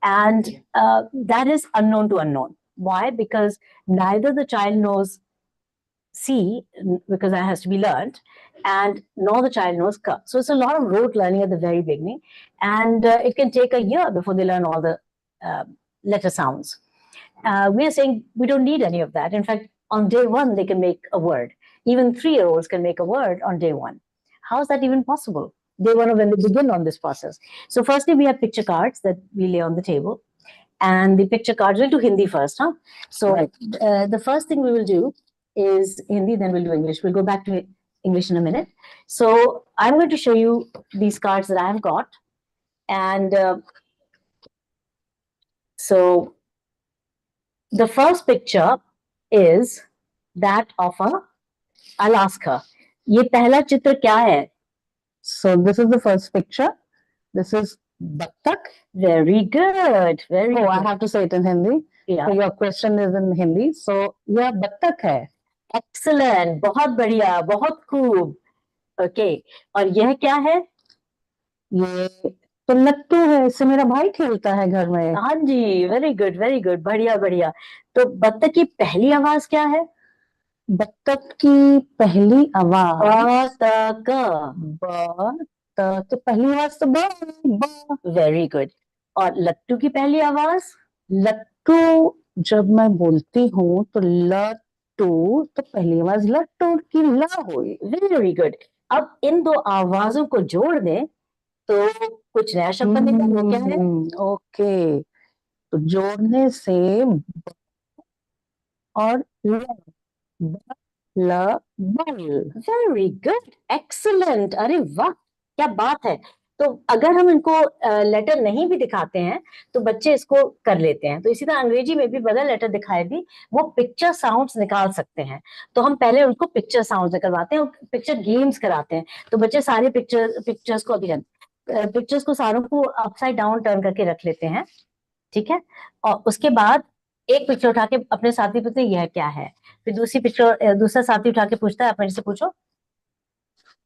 And that is unknown to unknown. Why? Because neither the child knows C, because that has to be learned, and nor the child knows ka. So it's a lot of rote learning at the very beginning. And it can take a year before they learn all the letter sounds. We are saying we don't need any of that. In fact, on day one, they can make a word. Even 3-year-olds can make a word on day one. How is that even possible? Day one of when they begin on this process. So firstly, we have picture cards that we lay on the table. And the picture cards, we'll do Hindi first, huh? So Right. The first thing we will do is Hindi, then we'll do English. We'll go back to English in a minute. So I'm going to show you these cards that I have got. And so the first picture is that of I'll ask her, ये पहला चित्र क्या है? So, this is the first picture. This is Battak. Very good. Very Oh, good. I have to say it in Hindi. Yeah. So, your question is in Hindi. So, यह बत्तख है. Excellent. बहुत बढ़िया. बहुत खूब. Okay. और यह क्या है? ये तो लट्टू है. इससे मेरा भाई खेलता है घर में. हाँ जी. Very good. Very good. बढ़िया बढ़िया. तो बत्तख की पहली आवाज क्या है? बत्तख की पहली आवाज बत्तख. तो पहली आवाज तो ब. Very good. और लट्टू की पहली आवाज? लट्टू जब मैं बोलती हूँ तो लट्टू तो पहली आवाज लट्टू की ल हुई. Very good. अब इन दो आवाजों को जोड़ दें तो कुछ नया शब्द निकलेगा. वो क्या है? ओके. तो जोड़ने से और बल. Very good. Excellent. अरे वाह, क्या बात है. तो अगर हम इनको लेटर नहीं भी दिखाते हैं तो बच्चे इसको कर लेते हैं. तो इसी तरह अंग्रेजी में भी बगैर लेटर दिखाए भी वो पिक्चर साउंड्स निकाल सकते हैं. तो हम पहले उनको पिक्चर साउंड्स निकलवाते हैं और पिक्चर गेम्स कराते हैं. तो बच्चे सारे पिक्चर्स को अभी पिक्चर्स को सारों को अपसाइड डाउन टर्न करके रख लेते हैं. ठीक है. और उसके बाद एक पिक्चर उठा के अपने साथी पूछते हैं यह क्या है. फिर दूसरा साथी उठा के पूछता है, अपने से पूछो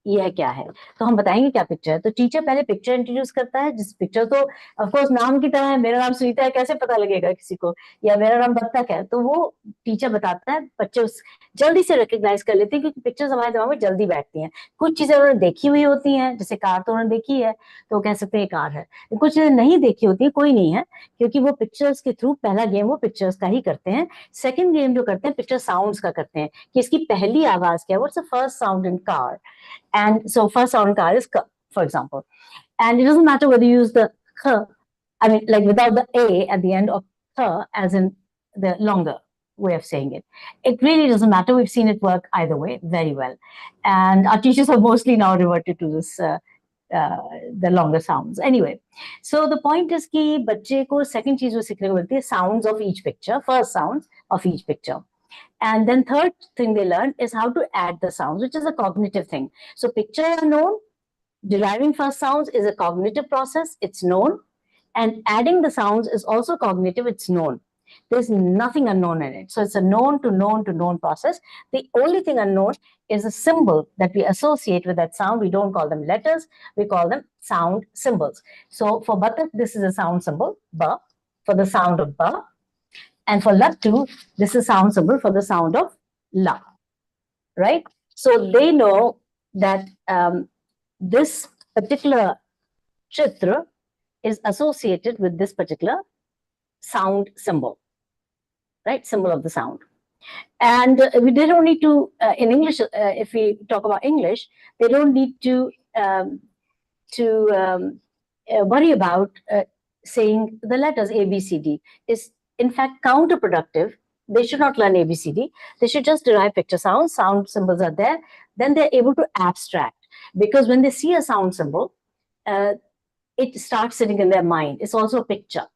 यह क्या है. तो हम बताएंगे क्या पिक्चर है. तो टीचर पहले पिक्चर इंट्रोड्यूस करता है. जिस पिक्चर तो ऑफ कोर्स नाम की तरह है. मेरा नाम सुनीता है, कैसे पता लगेगा किसी को, या मेरा नाम बत्तख है. तो वो टीचर बताता है. बच्चे उस जल्दी से रिकग्नाइज कर लेते हैं क्योंकि पिक्चर्स हमारे दिमाग में जल्दी बैठती हैं. कुछ चीजें उन्होंने देखी हुई होती हैं, जैसे कार तो उन्होंने देखी है तो वो कह सकते हैं कार है. कुछ चीजें नहीं देखी होती है, कोई नहीं है, क्योंकि वो पिक्चर्स के थ्रू पहला गेम वो पिक्चर्स का ही करते हैं. सेकेंड गेम जो करते हैं पिक्चर साउंड्स का करते हैं कि इसकी पहली आवाज क्या है. What's the first sound in car. And so first sound car is k, for example. And it doesn't matter whether you use the k, I mean, like without the a at the end of k, as in the longer way of saying it. It really doesn't matter. We've seen it work either way very well. And our teachers have mostly now reverted to this the longer sounds. Anyway, so the point is कि बच्चे को second चीज वो सीखने को मिलती है sounds of each picture, first sounds of each picture. And then third thing they learn is how to add the sounds, which is a cognitive thing. So pictures are known, deriving first sounds is a cognitive process, it's known, and adding the sounds is also cognitive, it's known. There's nothing unknown in it. So it's a known to known to known process. The only thing unknown is a symbol that we associate with that sound. We don't call them letters, we call them sound symbols. So for batak, this is a sound symbol, ba, for the sound of ba. And for lattu, this is sound symbol for the sound of la, right? So they know that this particular chitra is associated with this particular sound symbol, right? Symbol of the sound. And they don't need to, in English, if we talk about English, they don't need to worry about saying the letters A, B, C, D. Is in fact counterproductive. They should not learn A, B, C, D. They should just derive picture sounds. Sound symbols are there. Then they're able to abstract. Because when they see a sound symbol, it starts sitting in their mind. It's also a picture.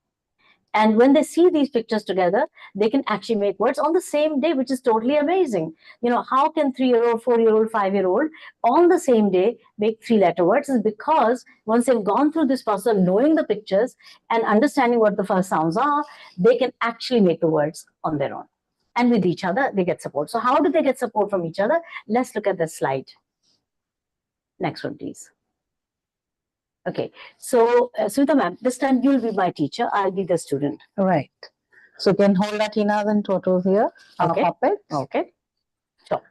And when they see these pictures together, they can actually make words on the same day, which is totally amazing. You know, how can 3-year-old, 4-year-old, 5-year-old on the same day make 3-letter words? Is because once they've gone through this process of knowing the pictures and understanding what the first sounds are, they can actually make the words on their own. And with each other, they get support. So how do they get support from each other? Let's look at the slide. Next one, please. Okay, so Smita ma'am, this time you'll be my teacher, I'll be the student. Right. So can hold Latina and Toto here on Okay. a puppet. Okay. Sure.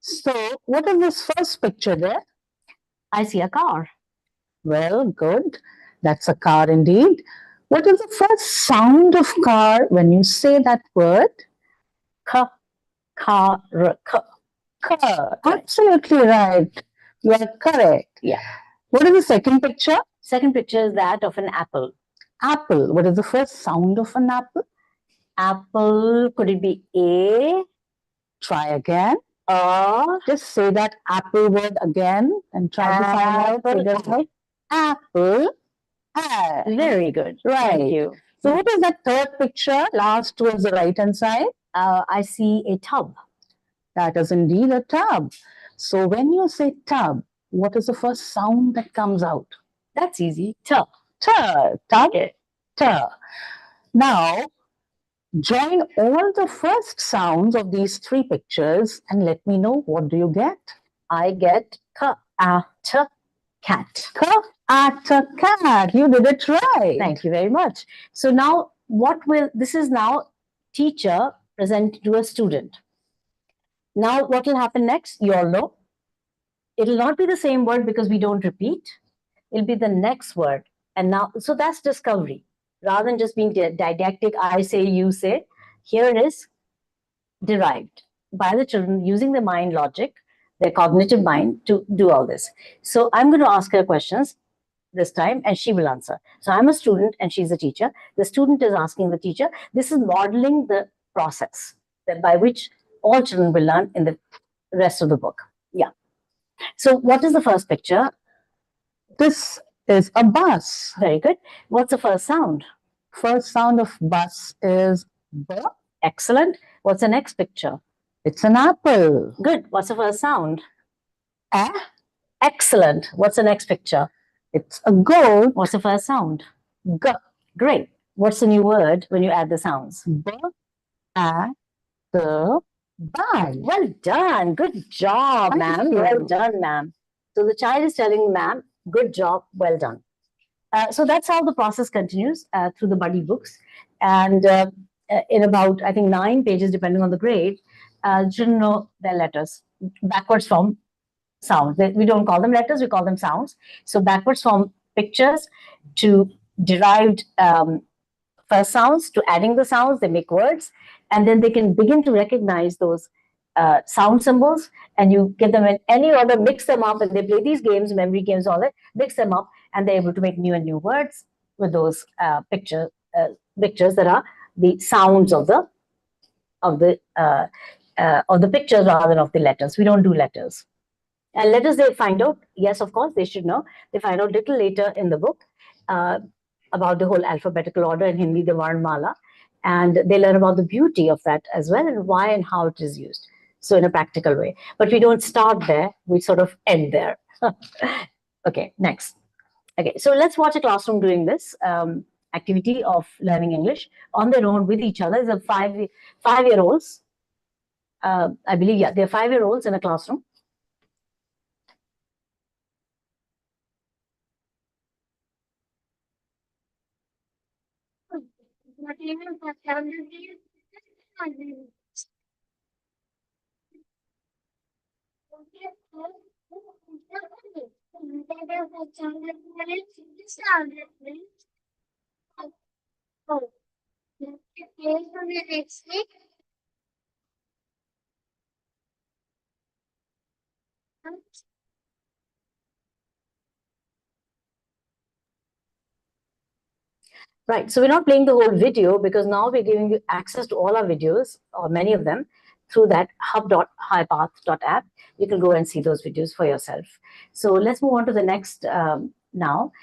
So what is this first picture there? I see a car. Well, good. That's a car indeed. What is the first sound of car when you say that word? Ka, car, ka. Car. Absolutely right. You are correct. Yeah. What is the second picture? Second picture is that of an apple. Apple. What is the first sound of an apple? Apple, could it be A? Try again. A. Just say that apple word again and try to find out. Figure it out. Apple. Very good. Right. Thank you. So what is that third picture? Last towards the right hand side. I see a tub. That is indeed a tub. So when you say tub, what is the first sound that comes out? That's easy. Tub. Tub. Tub. Okay. Tub. Now, join all the first sounds of these three pictures and let me know, what do you get? I get ka, a, t, cat. Ka, at a cat. You did it right. Thank you very much. So now this is now teacher present to a student. Now what will happen next? You all know. It'll not be the same word because we don't repeat. It'll be the next word. And now, so that's discovery. Rather than just being didactic, I say, you say, here it is derived by the children using their mind logic, their cognitive mind to do all this. So I'm going to ask her questions this time and she will answer. So I'm a student and she's a teacher. The student is asking the teacher. This is modeling the process that by which all children will learn in the rest of the book. Yeah. So what is the first picture? This is a bus. Very good. What's the first sound? First sound of bus is B. Excellent. What's the next picture? It's an apple. Good. What's the first sound? A. Excellent. What's the next picture? It's a goat. What's the first sound? G. Great. What's the new word when you add the sounds? B. A. The. Bag. Well done. Good job, ma'am. Well done, ma'am. So the child is telling ma'am, good job, well done. So that's how the process continues through the buddy books. And in about, I think, 9 pages, depending on the grade, children know their letters backwards from sounds. We don't call them letters, we call them sounds. So backwards from pictures to derived first sounds to adding the sounds, they make words. And then they can begin to recognize those sound symbols, and you give them in any order, mix them up, and they play these games, memory games, all that, mix them up, and they're able to make new and new words with those pictures that are the sounds of the pictures rather than of the letters. We don't do letters. And let us they find out, yes, of course, they should know. They find out little later in the book about the whole alphabetical order in Hindi, the Varnmala, and they learn about the beauty of that as well and why and how it is used. So in a practical way. But we don't start there, we sort of end there. Okay, next. Okay, so let's watch a classroom doing this activity of learning English on their own with each other. It's a five-year-olds. I believe, yeah, they're 5-year-olds in a classroom. Right. So we're not playing the whole video because now we're giving you access to all our videos, or many of them, through that hub.highpath.app. You can go and see those videos for yourself. So let's move on to the next now,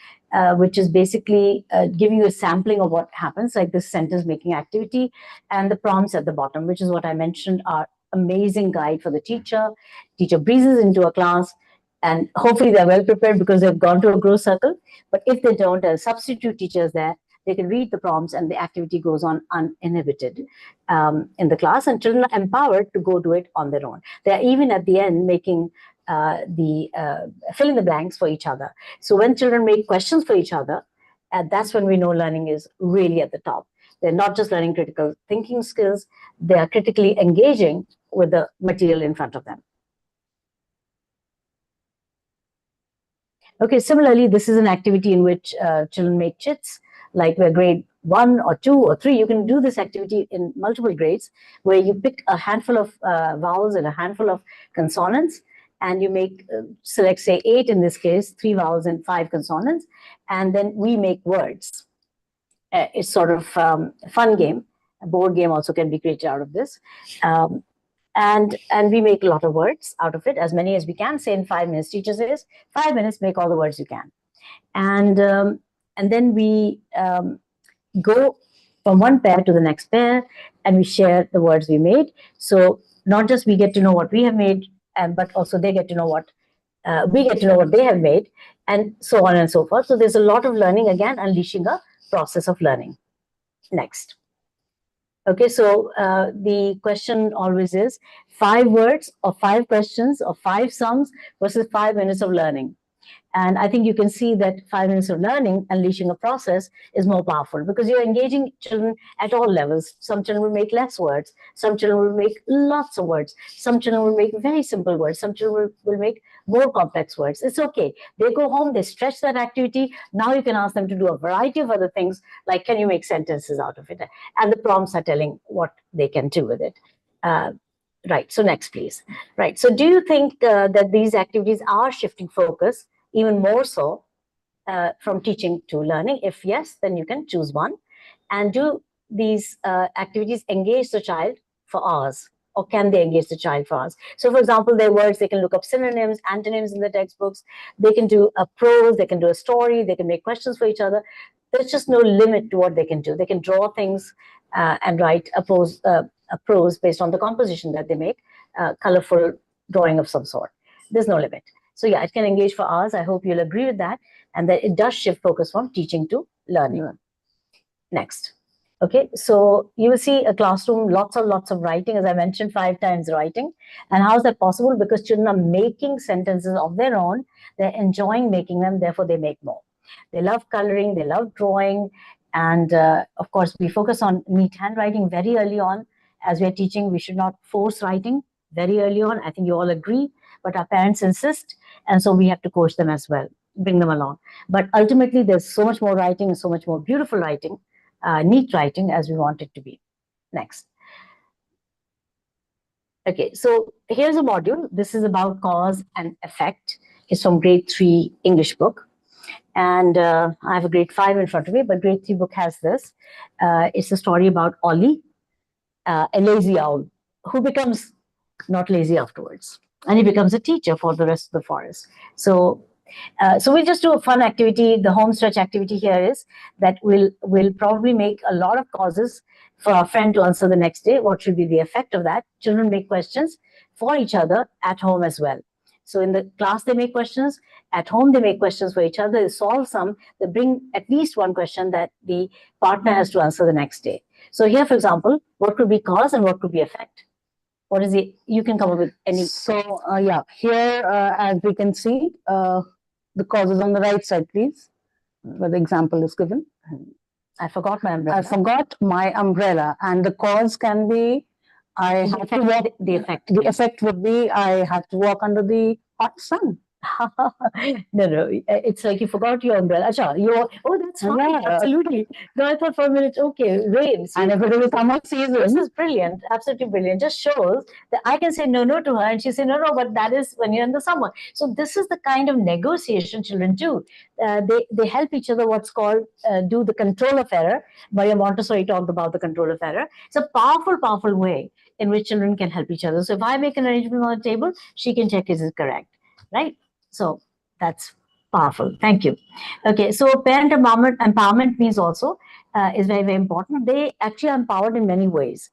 which is basically giving you a sampling of what happens, like this sentence making activity and the prompts at the bottom, which is what I mentioned are amazing guide for the teacher. Teacher breezes into a class and hopefully they're well prepared because they've gone to a growth circle. But if they don't, there are substitute teachers there. They can read the prompts and the activity goes on uninhibited in the class, and children are empowered to go do it on their own. They're even at the end making fill in the blanks for each other. So when children make questions for each other, that's when we know learning is really at the top. They're not just learning critical thinking skills, they are critically engaging with the material in front of them. Okay, similarly, this is an activity in which children make chits, like where grade 1 or 2 or 3, you can do this activity in multiple grades, where you pick a handful of vowels and a handful of consonants, and you make, select say 8 in this case, 3 vowels and 5 consonants, and then we make words. It's sort of a fun game. A board game also can be created out of this. And we make a lot of words out of it, as many as we can. Say in 5 minutes, teacher says 5 minutes, make all the words you can. And then we go from one pair to the next pair, and we share the words we made. So not just we get to know what we have made, but also they get to know what we get to know what they have made, and so on and so forth. So there's a lot of learning, again, unleashing a process of learning. Next. Okay, so the question always is 5 words or 5 questions or 5 sums versus 5 minutes of learning. And I think you can see that 5 minutes of learning, unleashing a process, is more powerful because you're engaging children at all levels. Some children will make less words. Some children will make lots of words. Some children will make very simple words. Some children will make more complex words. It's okay. They go home, they stretch that activity. Now you can ask them to do a variety of other things, like can you make sentences out of it? And the prompts are telling what they can do with it. Right, so next, please. Right, so do you think that these activities are shifting focus even more so from teaching to learning? If yes, then you can choose one. And do these activities engage the child for hours, or can they engage the child for hours? So for example, their words, they can look up synonyms, antonyms in the textbooks, they can do a prose, they can do a story, they can make questions for each other. There's just no limit to what they can do. They can draw things and write a prose based on the composition that they make, colorful drawing of some sort. There's no limit. So yeah, it can engage for hours. I hope you'll agree with that, and that it does shift focus from teaching to learning. Next. Okay, so you will see a classroom, lots of writing, as I mentioned, 5 times writing. And how is that possible? Because children are making sentences of their own. They're enjoying making them, therefore they make more. They love coloring, they love drawing. And of course, we focus on neat handwriting very early on. As we're teaching, we should not force writing very early on. I think you all agree, but our parents insist. And so we have to coach them as well, bring them along. But ultimately, there's so much more writing and so much more beautiful writing, neat writing, as we want it to be. Next. Okay, so here's a module. This is about cause and effect. It's from grade 3 English book. And I have a grade 5 in front of me, but grade 3 book has this. It's a story about Ollie, a lazy owl, who becomes not lazy afterwards. and he becomes a teacher for the rest of the forest. So so we'll just do a fun activity. The home stretch activity here is that we'll probably make a lot of causes for our friend to answer the next day. What should be the effect of that? Children make questions for each other at home as well. So in the class they make questions, at home they make questions for each other, they solve some, they bring at least one question that the partner has to answer the next day. So here, for example, what could be cause and what could be effect? What is it? You can come up with any. So, yeah, here, as we can see, the causes on the right side, please, where the example is given. I forgot my umbrella. I forgot my umbrella, and the cause can be I have to walk. The effect. The effect would be I have to walk under the hot sun. No, it's like you forgot your umbrella. Achha, oh, that's fine. Yeah. Absolutely. No, I thought for a minute, okay, rain. See, And if it is summer season, this is brilliant, absolutely brilliant. Just shows that I can say no to her, and she say no, but that is when you're in the summer. So this is the kind of negotiation children do. They help each other. What's called do the control of error. Maria Montessori talked about the control of error. It's a powerful way in which children can help each other. So if I make an arrangement on the table, she can check is it correct, right? So that's powerful. Thank you. Okay, so parent empowerment means also is very important. They actually are empowered in many ways.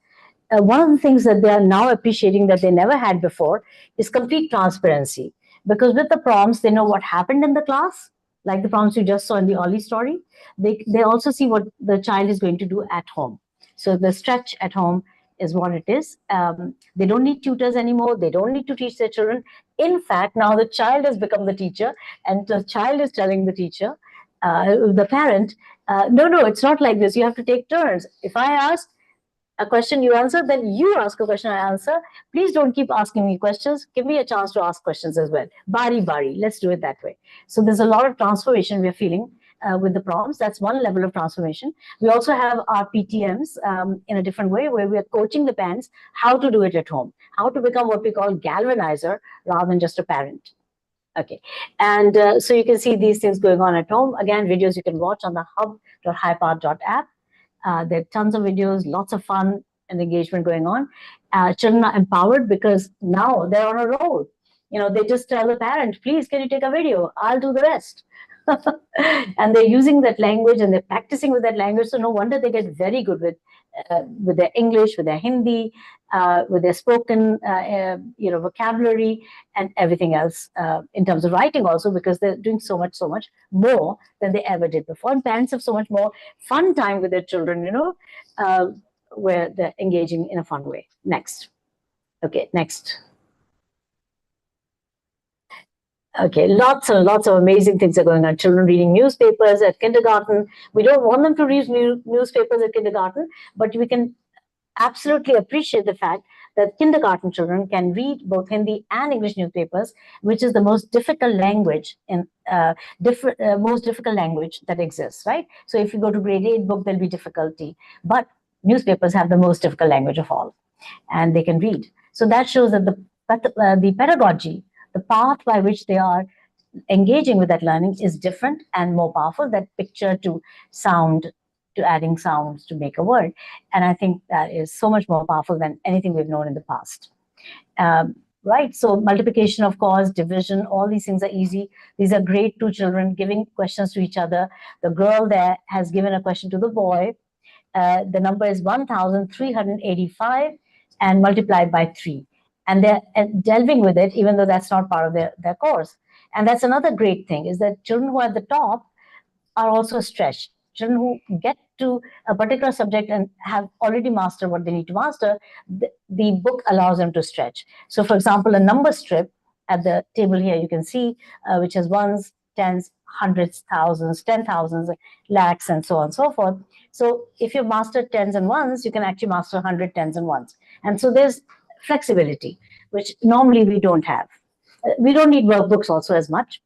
One of the things that they are now appreciating that they never had before is complete transparency. Because with the prompts, they know what happened in the class, like the prompts you just saw in the early story. They also see what the child is going to do at home. So the stretch at home is what it is. They don't need tutors anymore. They don't need to teach their children. In fact, now the child has become the teacher, and the child is telling the teacher, the parent, no, it's not like this. You have to take turns. If I ask a question, you answer, then you ask a question, I answer. Please don't keep asking me questions. Give me a chance to ask questions as well. Bari. Let's do it that way. So there's a lot of transformation we're feeling with the prompts. That's one level of transformation. We also have our PTMs in a different way, where we are coaching the parents how to do it at home, how to become what we call galvanizer rather than just a parent. Okay, and so you can see these things going on at home. Again, videos you can watch on the hub.highpath.app. There are tons of videos, lots of fun and engagement going on. Children are empowered because now they're on a roll. You know, they just tell the parent, please, can you take a video? I'll do the rest. And they're using that language and they're practicing with that language. So no wonder they get very good with their English, with their Hindi, with their spoken, vocabulary and everything else in terms of writing also, because they're doing so much more than they ever did before. And parents have so much more fun time with their children, where they're engaging in a fun way. Next. Okay, next. Okay, lots and lots of amazing things are going on. Children reading newspapers at kindergarten. We don't want them to read newspapers at kindergarten, but we can absolutely appreciate the fact that kindergarten children can read both Hindi and English newspapers, which is the most difficult language most difficult language that exists, right? So if you go to grade 8 book, there'll be difficulty, but newspapers have the most difficult language of all, and they can read. So that shows that the pedagogy, the path by which they are engaging with that learning is different and more powerful. That picture to sound, to adding sounds to make a word. And I think that is so much more powerful than anything we've known in the past. Right, so multiplication, of course, division, all these things are easy. These are grade 2 children giving questions to each other. The girl there has given a question to the boy. The number is 1,385 and multiplied by 3. And they're delving with it, even though that's not part of their course. And that's another great thing, is that children who are at the top are also stretched. Children who get to a particular subject and have already mastered what they need to master, the book allows them to stretch. So for example, a number strip at the table here, you can see, which has ones, tens, hundreds, thousands, 10,000s, lakhs, and so on and so forth. So if you've mastered tens and ones, you can actually master 100 tens and ones. And so there's flexibility, which normally we don't have. We don't need workbooks also as much.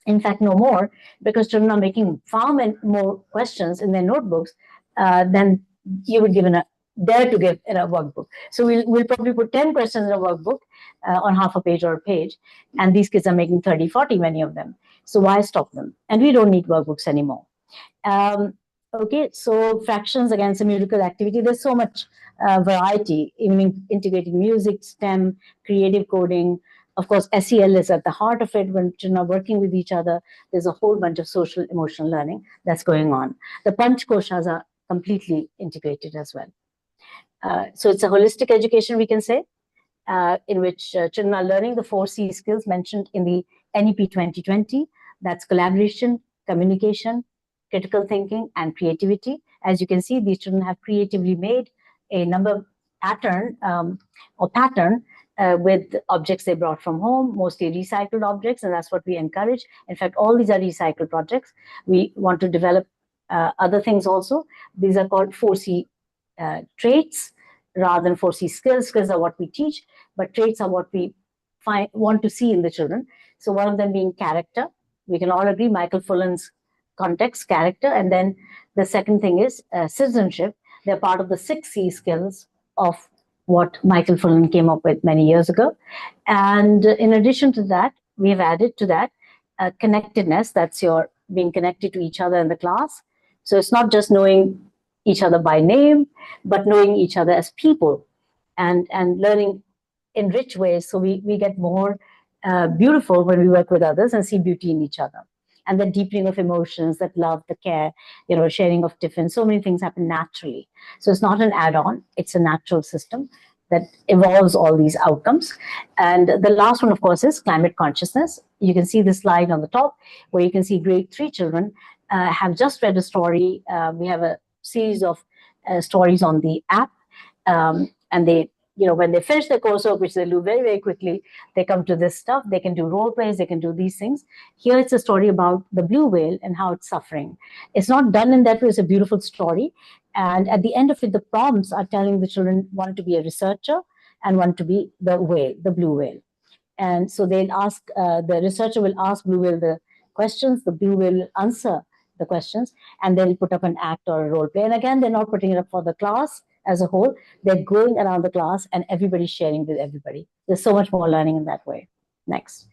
In fact, no more, because children are making far more questions in their notebooks than you would dare to give in a workbook. So we'll probably put 10 questions in a workbook on half a page or a page, and these kids are making 30, 40, many of them. So why stop them? And we don't need workbooks anymore. Okay, so fractions, again, some musical activity. There's so much variety, even integrating music, STEM, creative coding. Of course, SEL is at the heart of it. When children are working with each other, there's a whole bunch of social emotional learning that's going on. The Panch Koshas are completely integrated as well. So it's a holistic education, we can say, in which children are learning the 4C skills mentioned in the NEP 2020. That's collaboration, communication, critical thinking, and creativity. As you can see, these children have creatively made a number pattern with objects they brought from home, mostly recycled objects, and that's what we encourage. In fact, all these are recycled projects. We want to develop other things also. These are called 4C traits rather than 4C skills. Skills are what we teach, but traits are what we want to see in the children. So one of them being character. We can all agree Michael Fullan's context, character. And then the second thing is citizenship. They're part of the 6C skills of what Michael Fullan came up with many years ago. And in addition to that, we have added to that connectedness. That's your being connected to each other in the class. So it's not just knowing each other by name, but knowing each other as people and learning in rich ways. So we get more beautiful when we work with others and see beauty in each other. And the deepening of emotions, that love, the care, sharing of tiffin, so many things happen naturally. So it's not an add-on, it's a natural system that evolves all these outcomes. And the last one, of course, is climate consciousness. You can see this slide on the top where you can see grade 3 children have just read a story. We have a series of stories on the app, and they, when they finish the coursework, which they do very, very quickly, they come to this stuff. They can do role plays, they can do these things. Here it's a story about the blue whale and how it's suffering. It's not done in that way, it's a beautiful story. And at the end of it, the prompts are telling the children one to be a researcher and one to be the whale, the blue whale. And so they'll ask, the researcher will ask blue whale the questions, the blue whale will answer the questions, and they'll put up an act or a role play. And again, they're not putting it up for the class as a whole. They're going around the class and everybody's sharing with everybody. There's so much more learning in that way. Next.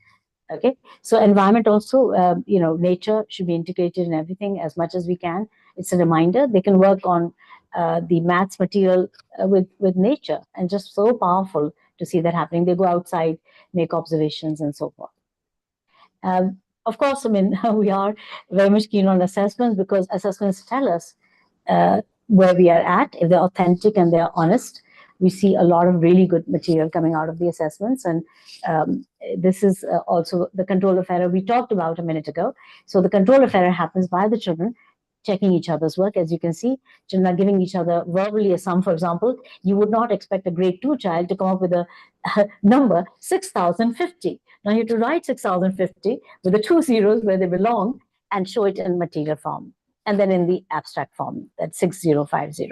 Okay, so environment also, nature should be integrated in everything as much as we can. It's a reminder. They can work on the maths material with nature, and just so powerful to see that happening. They go outside, make observations, and so forth. Of course, we are very much keen on assessments because assessments tell us where we are at. If they're authentic and they're honest, we see a lot of really good material coming out of the assessments. And this is also the control of error we talked about a minute ago. So the control of error happens by the children checking each other's work. As you can see, children are giving each other verbally a sum. For example, you would not expect a grade 2 child to come up with a number 6,050. Now you have to write 6,050 with the 2 zeros where they belong and show it in material form, and then in the abstract form, that's 6050.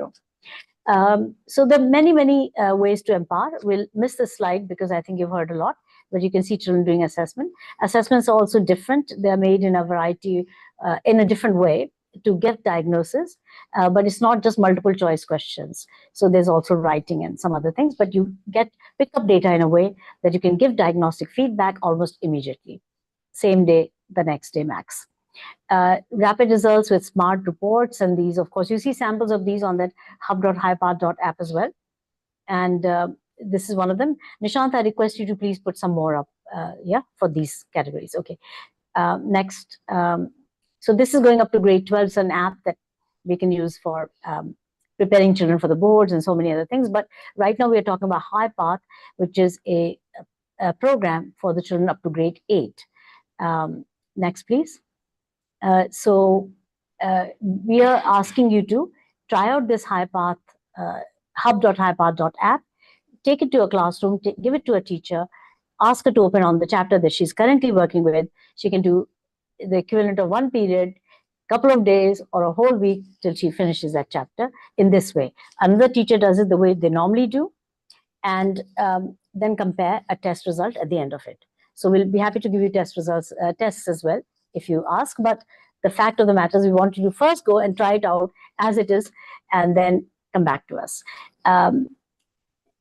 So there are many, many ways to empower. We'll miss this slide because I think you've heard a lot, but you can see children doing assessment. Assessments are also different. They're made in a variety, in a different way to get diagnosis, but it's not just multiple choice questions. So there's also writing and some other things, but you pick up data in a way that you can give diagnostic feedback almost immediately, same day, the next day max. Rapid results with smart reports, and these, of course, you see samples of these on that hub.highpath.app as well. And this is one of them. Nishant, I request you to please put some more up, for these categories. Okay. Next. So this is going up to grade 12. It's an app that we can use for preparing children for the boards and so many other things. But right now we're talking about High Path, which is a program for the children up to grade 8. Next, please. So we are asking you to try out this High Path, hub.highpath.app, take it to a classroom, give it to a teacher, ask her to open on the chapter that she's currently working with. She can do the equivalent of one period, couple of days, or a whole week till she finishes that chapter in this way. Another teacher does it the way they normally do, and then compare a test result at the end of it. So we'll be happy to give you test results, tests as well, if you ask. But the fact of the matter is we want you to first go and try it out as it is, and then come back to us.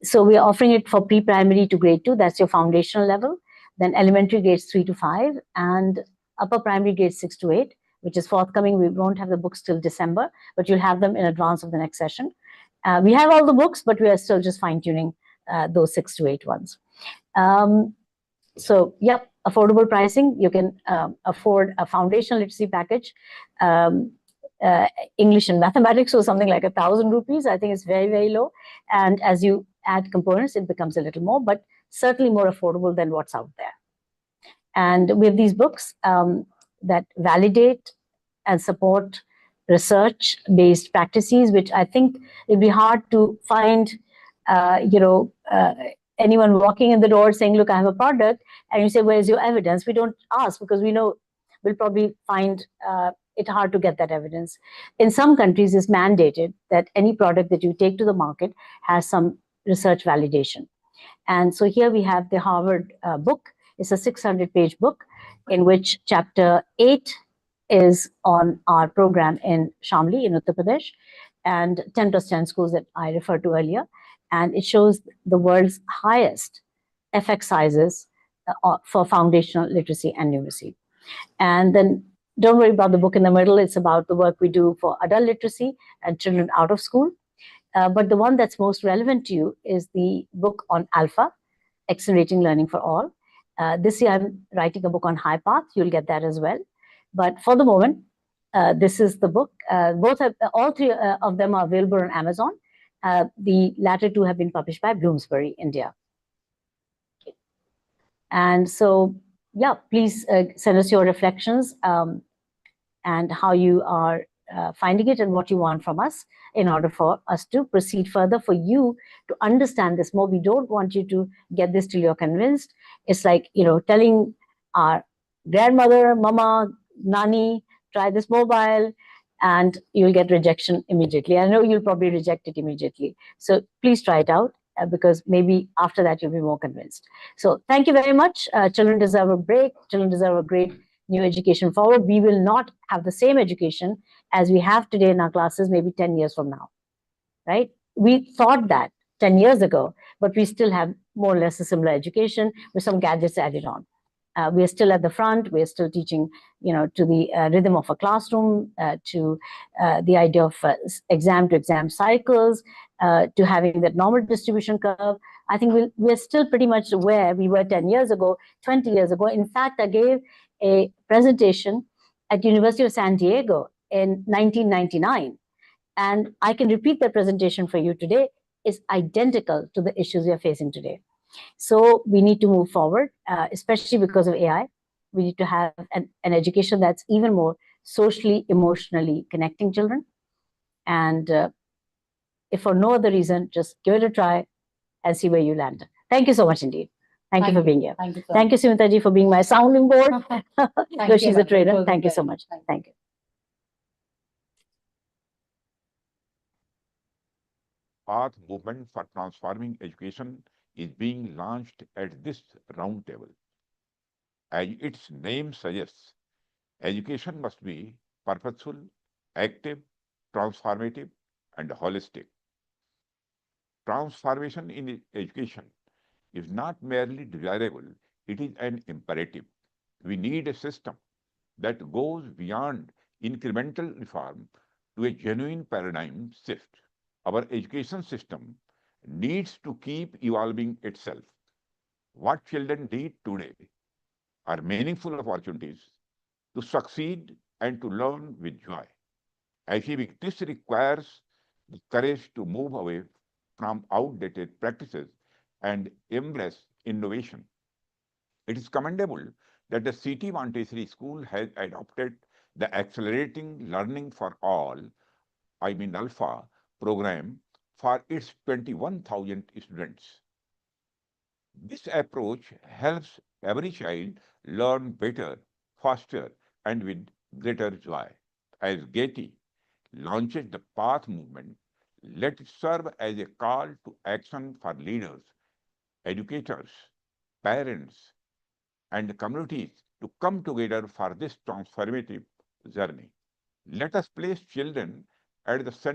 So we are offering it for pre-primary to grade 2. That's your foundational level. Then elementary grades 3 to 5, and upper primary grades 6 to 8. which is forthcoming. We won't have the books till December, but you'll have them in advance of the next session. We have all the books, but we are still just fine-tuning those 6 to 8 ones. So, yep, affordable pricing. You can afford a foundational literacy package. English and mathematics, so something like 1,000 rupees. I think it's very, very low. And as you add components, it becomes a little more, but certainly more affordable than what's out there. And with these books that validate and support research-based practices, which I think it'd be hard to find, anyone walking in the door saying, look, I have a product, and you say, where's your evidence? We don't ask because we know we'll probably find it hard to get that evidence. In some countries, it's mandated that any product that you take to the market has some research validation. And so here we have the Harvard book. It's a 600-page book in which chapter 8 is on our program in Shamli in Uttar Pradesh and 10 plus 10 schools that I referred to earlier. And it shows the world's highest effect sizes for foundational literacy and numeracy. And then don't worry about the book in the middle. It's about the work we do for adult literacy and children out of school. But the one that's most relevant to you is the book on Alpha, Accelerating Learning for All. This year, I'm writing a book on High Path. You'll get that as well. But for the moment, this is the book. All three of them are available on Amazon. The latter two have been published by Bloomsbury, India. Okay. And so, yeah, please send us your reflections and how you are finding it and what you want from us in order for us to proceed further, for you to understand this more. We don't want you to get this till you're convinced. It's like, telling our grandmother, mama, nani, try this mobile, and you'll get rejection immediately. I know you'll probably reject it immediately. So please try it out because maybe after that you'll be more convinced. So thank you very much. Children deserve a break. Children deserve a great new education forward. We will not have the same education as we have today in our classes maybe 10 years from now, right? We thought that 10 years ago, but we still have more or less a similar education with some gadgets added on. We are still at the front. We are still teaching, to the rhythm of a classroom, to the idea of exam to exam cycles, to having that normal distribution curve. I think we're still pretty much where we were 10 years ago, 20 years ago. In fact, I gave a presentation at University of San Diego in 1999. And I can repeat that presentation for you today. It's identical to the issues we are facing today. So we need to move forward, especially because of AI. We need to have an education that's even more socially, emotionally connecting children. And if for no other reason, just give it a try and see where you land. Thank you so much indeed. Thank you for being here. Thank you, Sumita ji, for being my sounding board. Though she's a trainer. Thank you so much. Thank you. Path movement for transforming education is being launched at this roundtable. As its name suggests, education must be purposeful, active, transformative, and holistic. Transformation in education is not merely desirable, it is an imperative. We need a system that goes beyond incremental reform to a genuine paradigm shift. Our education system needs to keep evolving itself. What children need today are meaningful opportunities to succeed and to learn with joy. Achieving this requires the courage to move away from outdated practices and embrace innovation. It is commendable that the City Montessori School has adopted the Accelerating Learning for All, Alpha program for its 21,000 students. This approach helps every child learn better, faster, and with greater joy. As Getty launches the Path movement, let it serve as a call to action for leaders, educators, parents, and communities to come together for this transformative journey. Let us place children at the center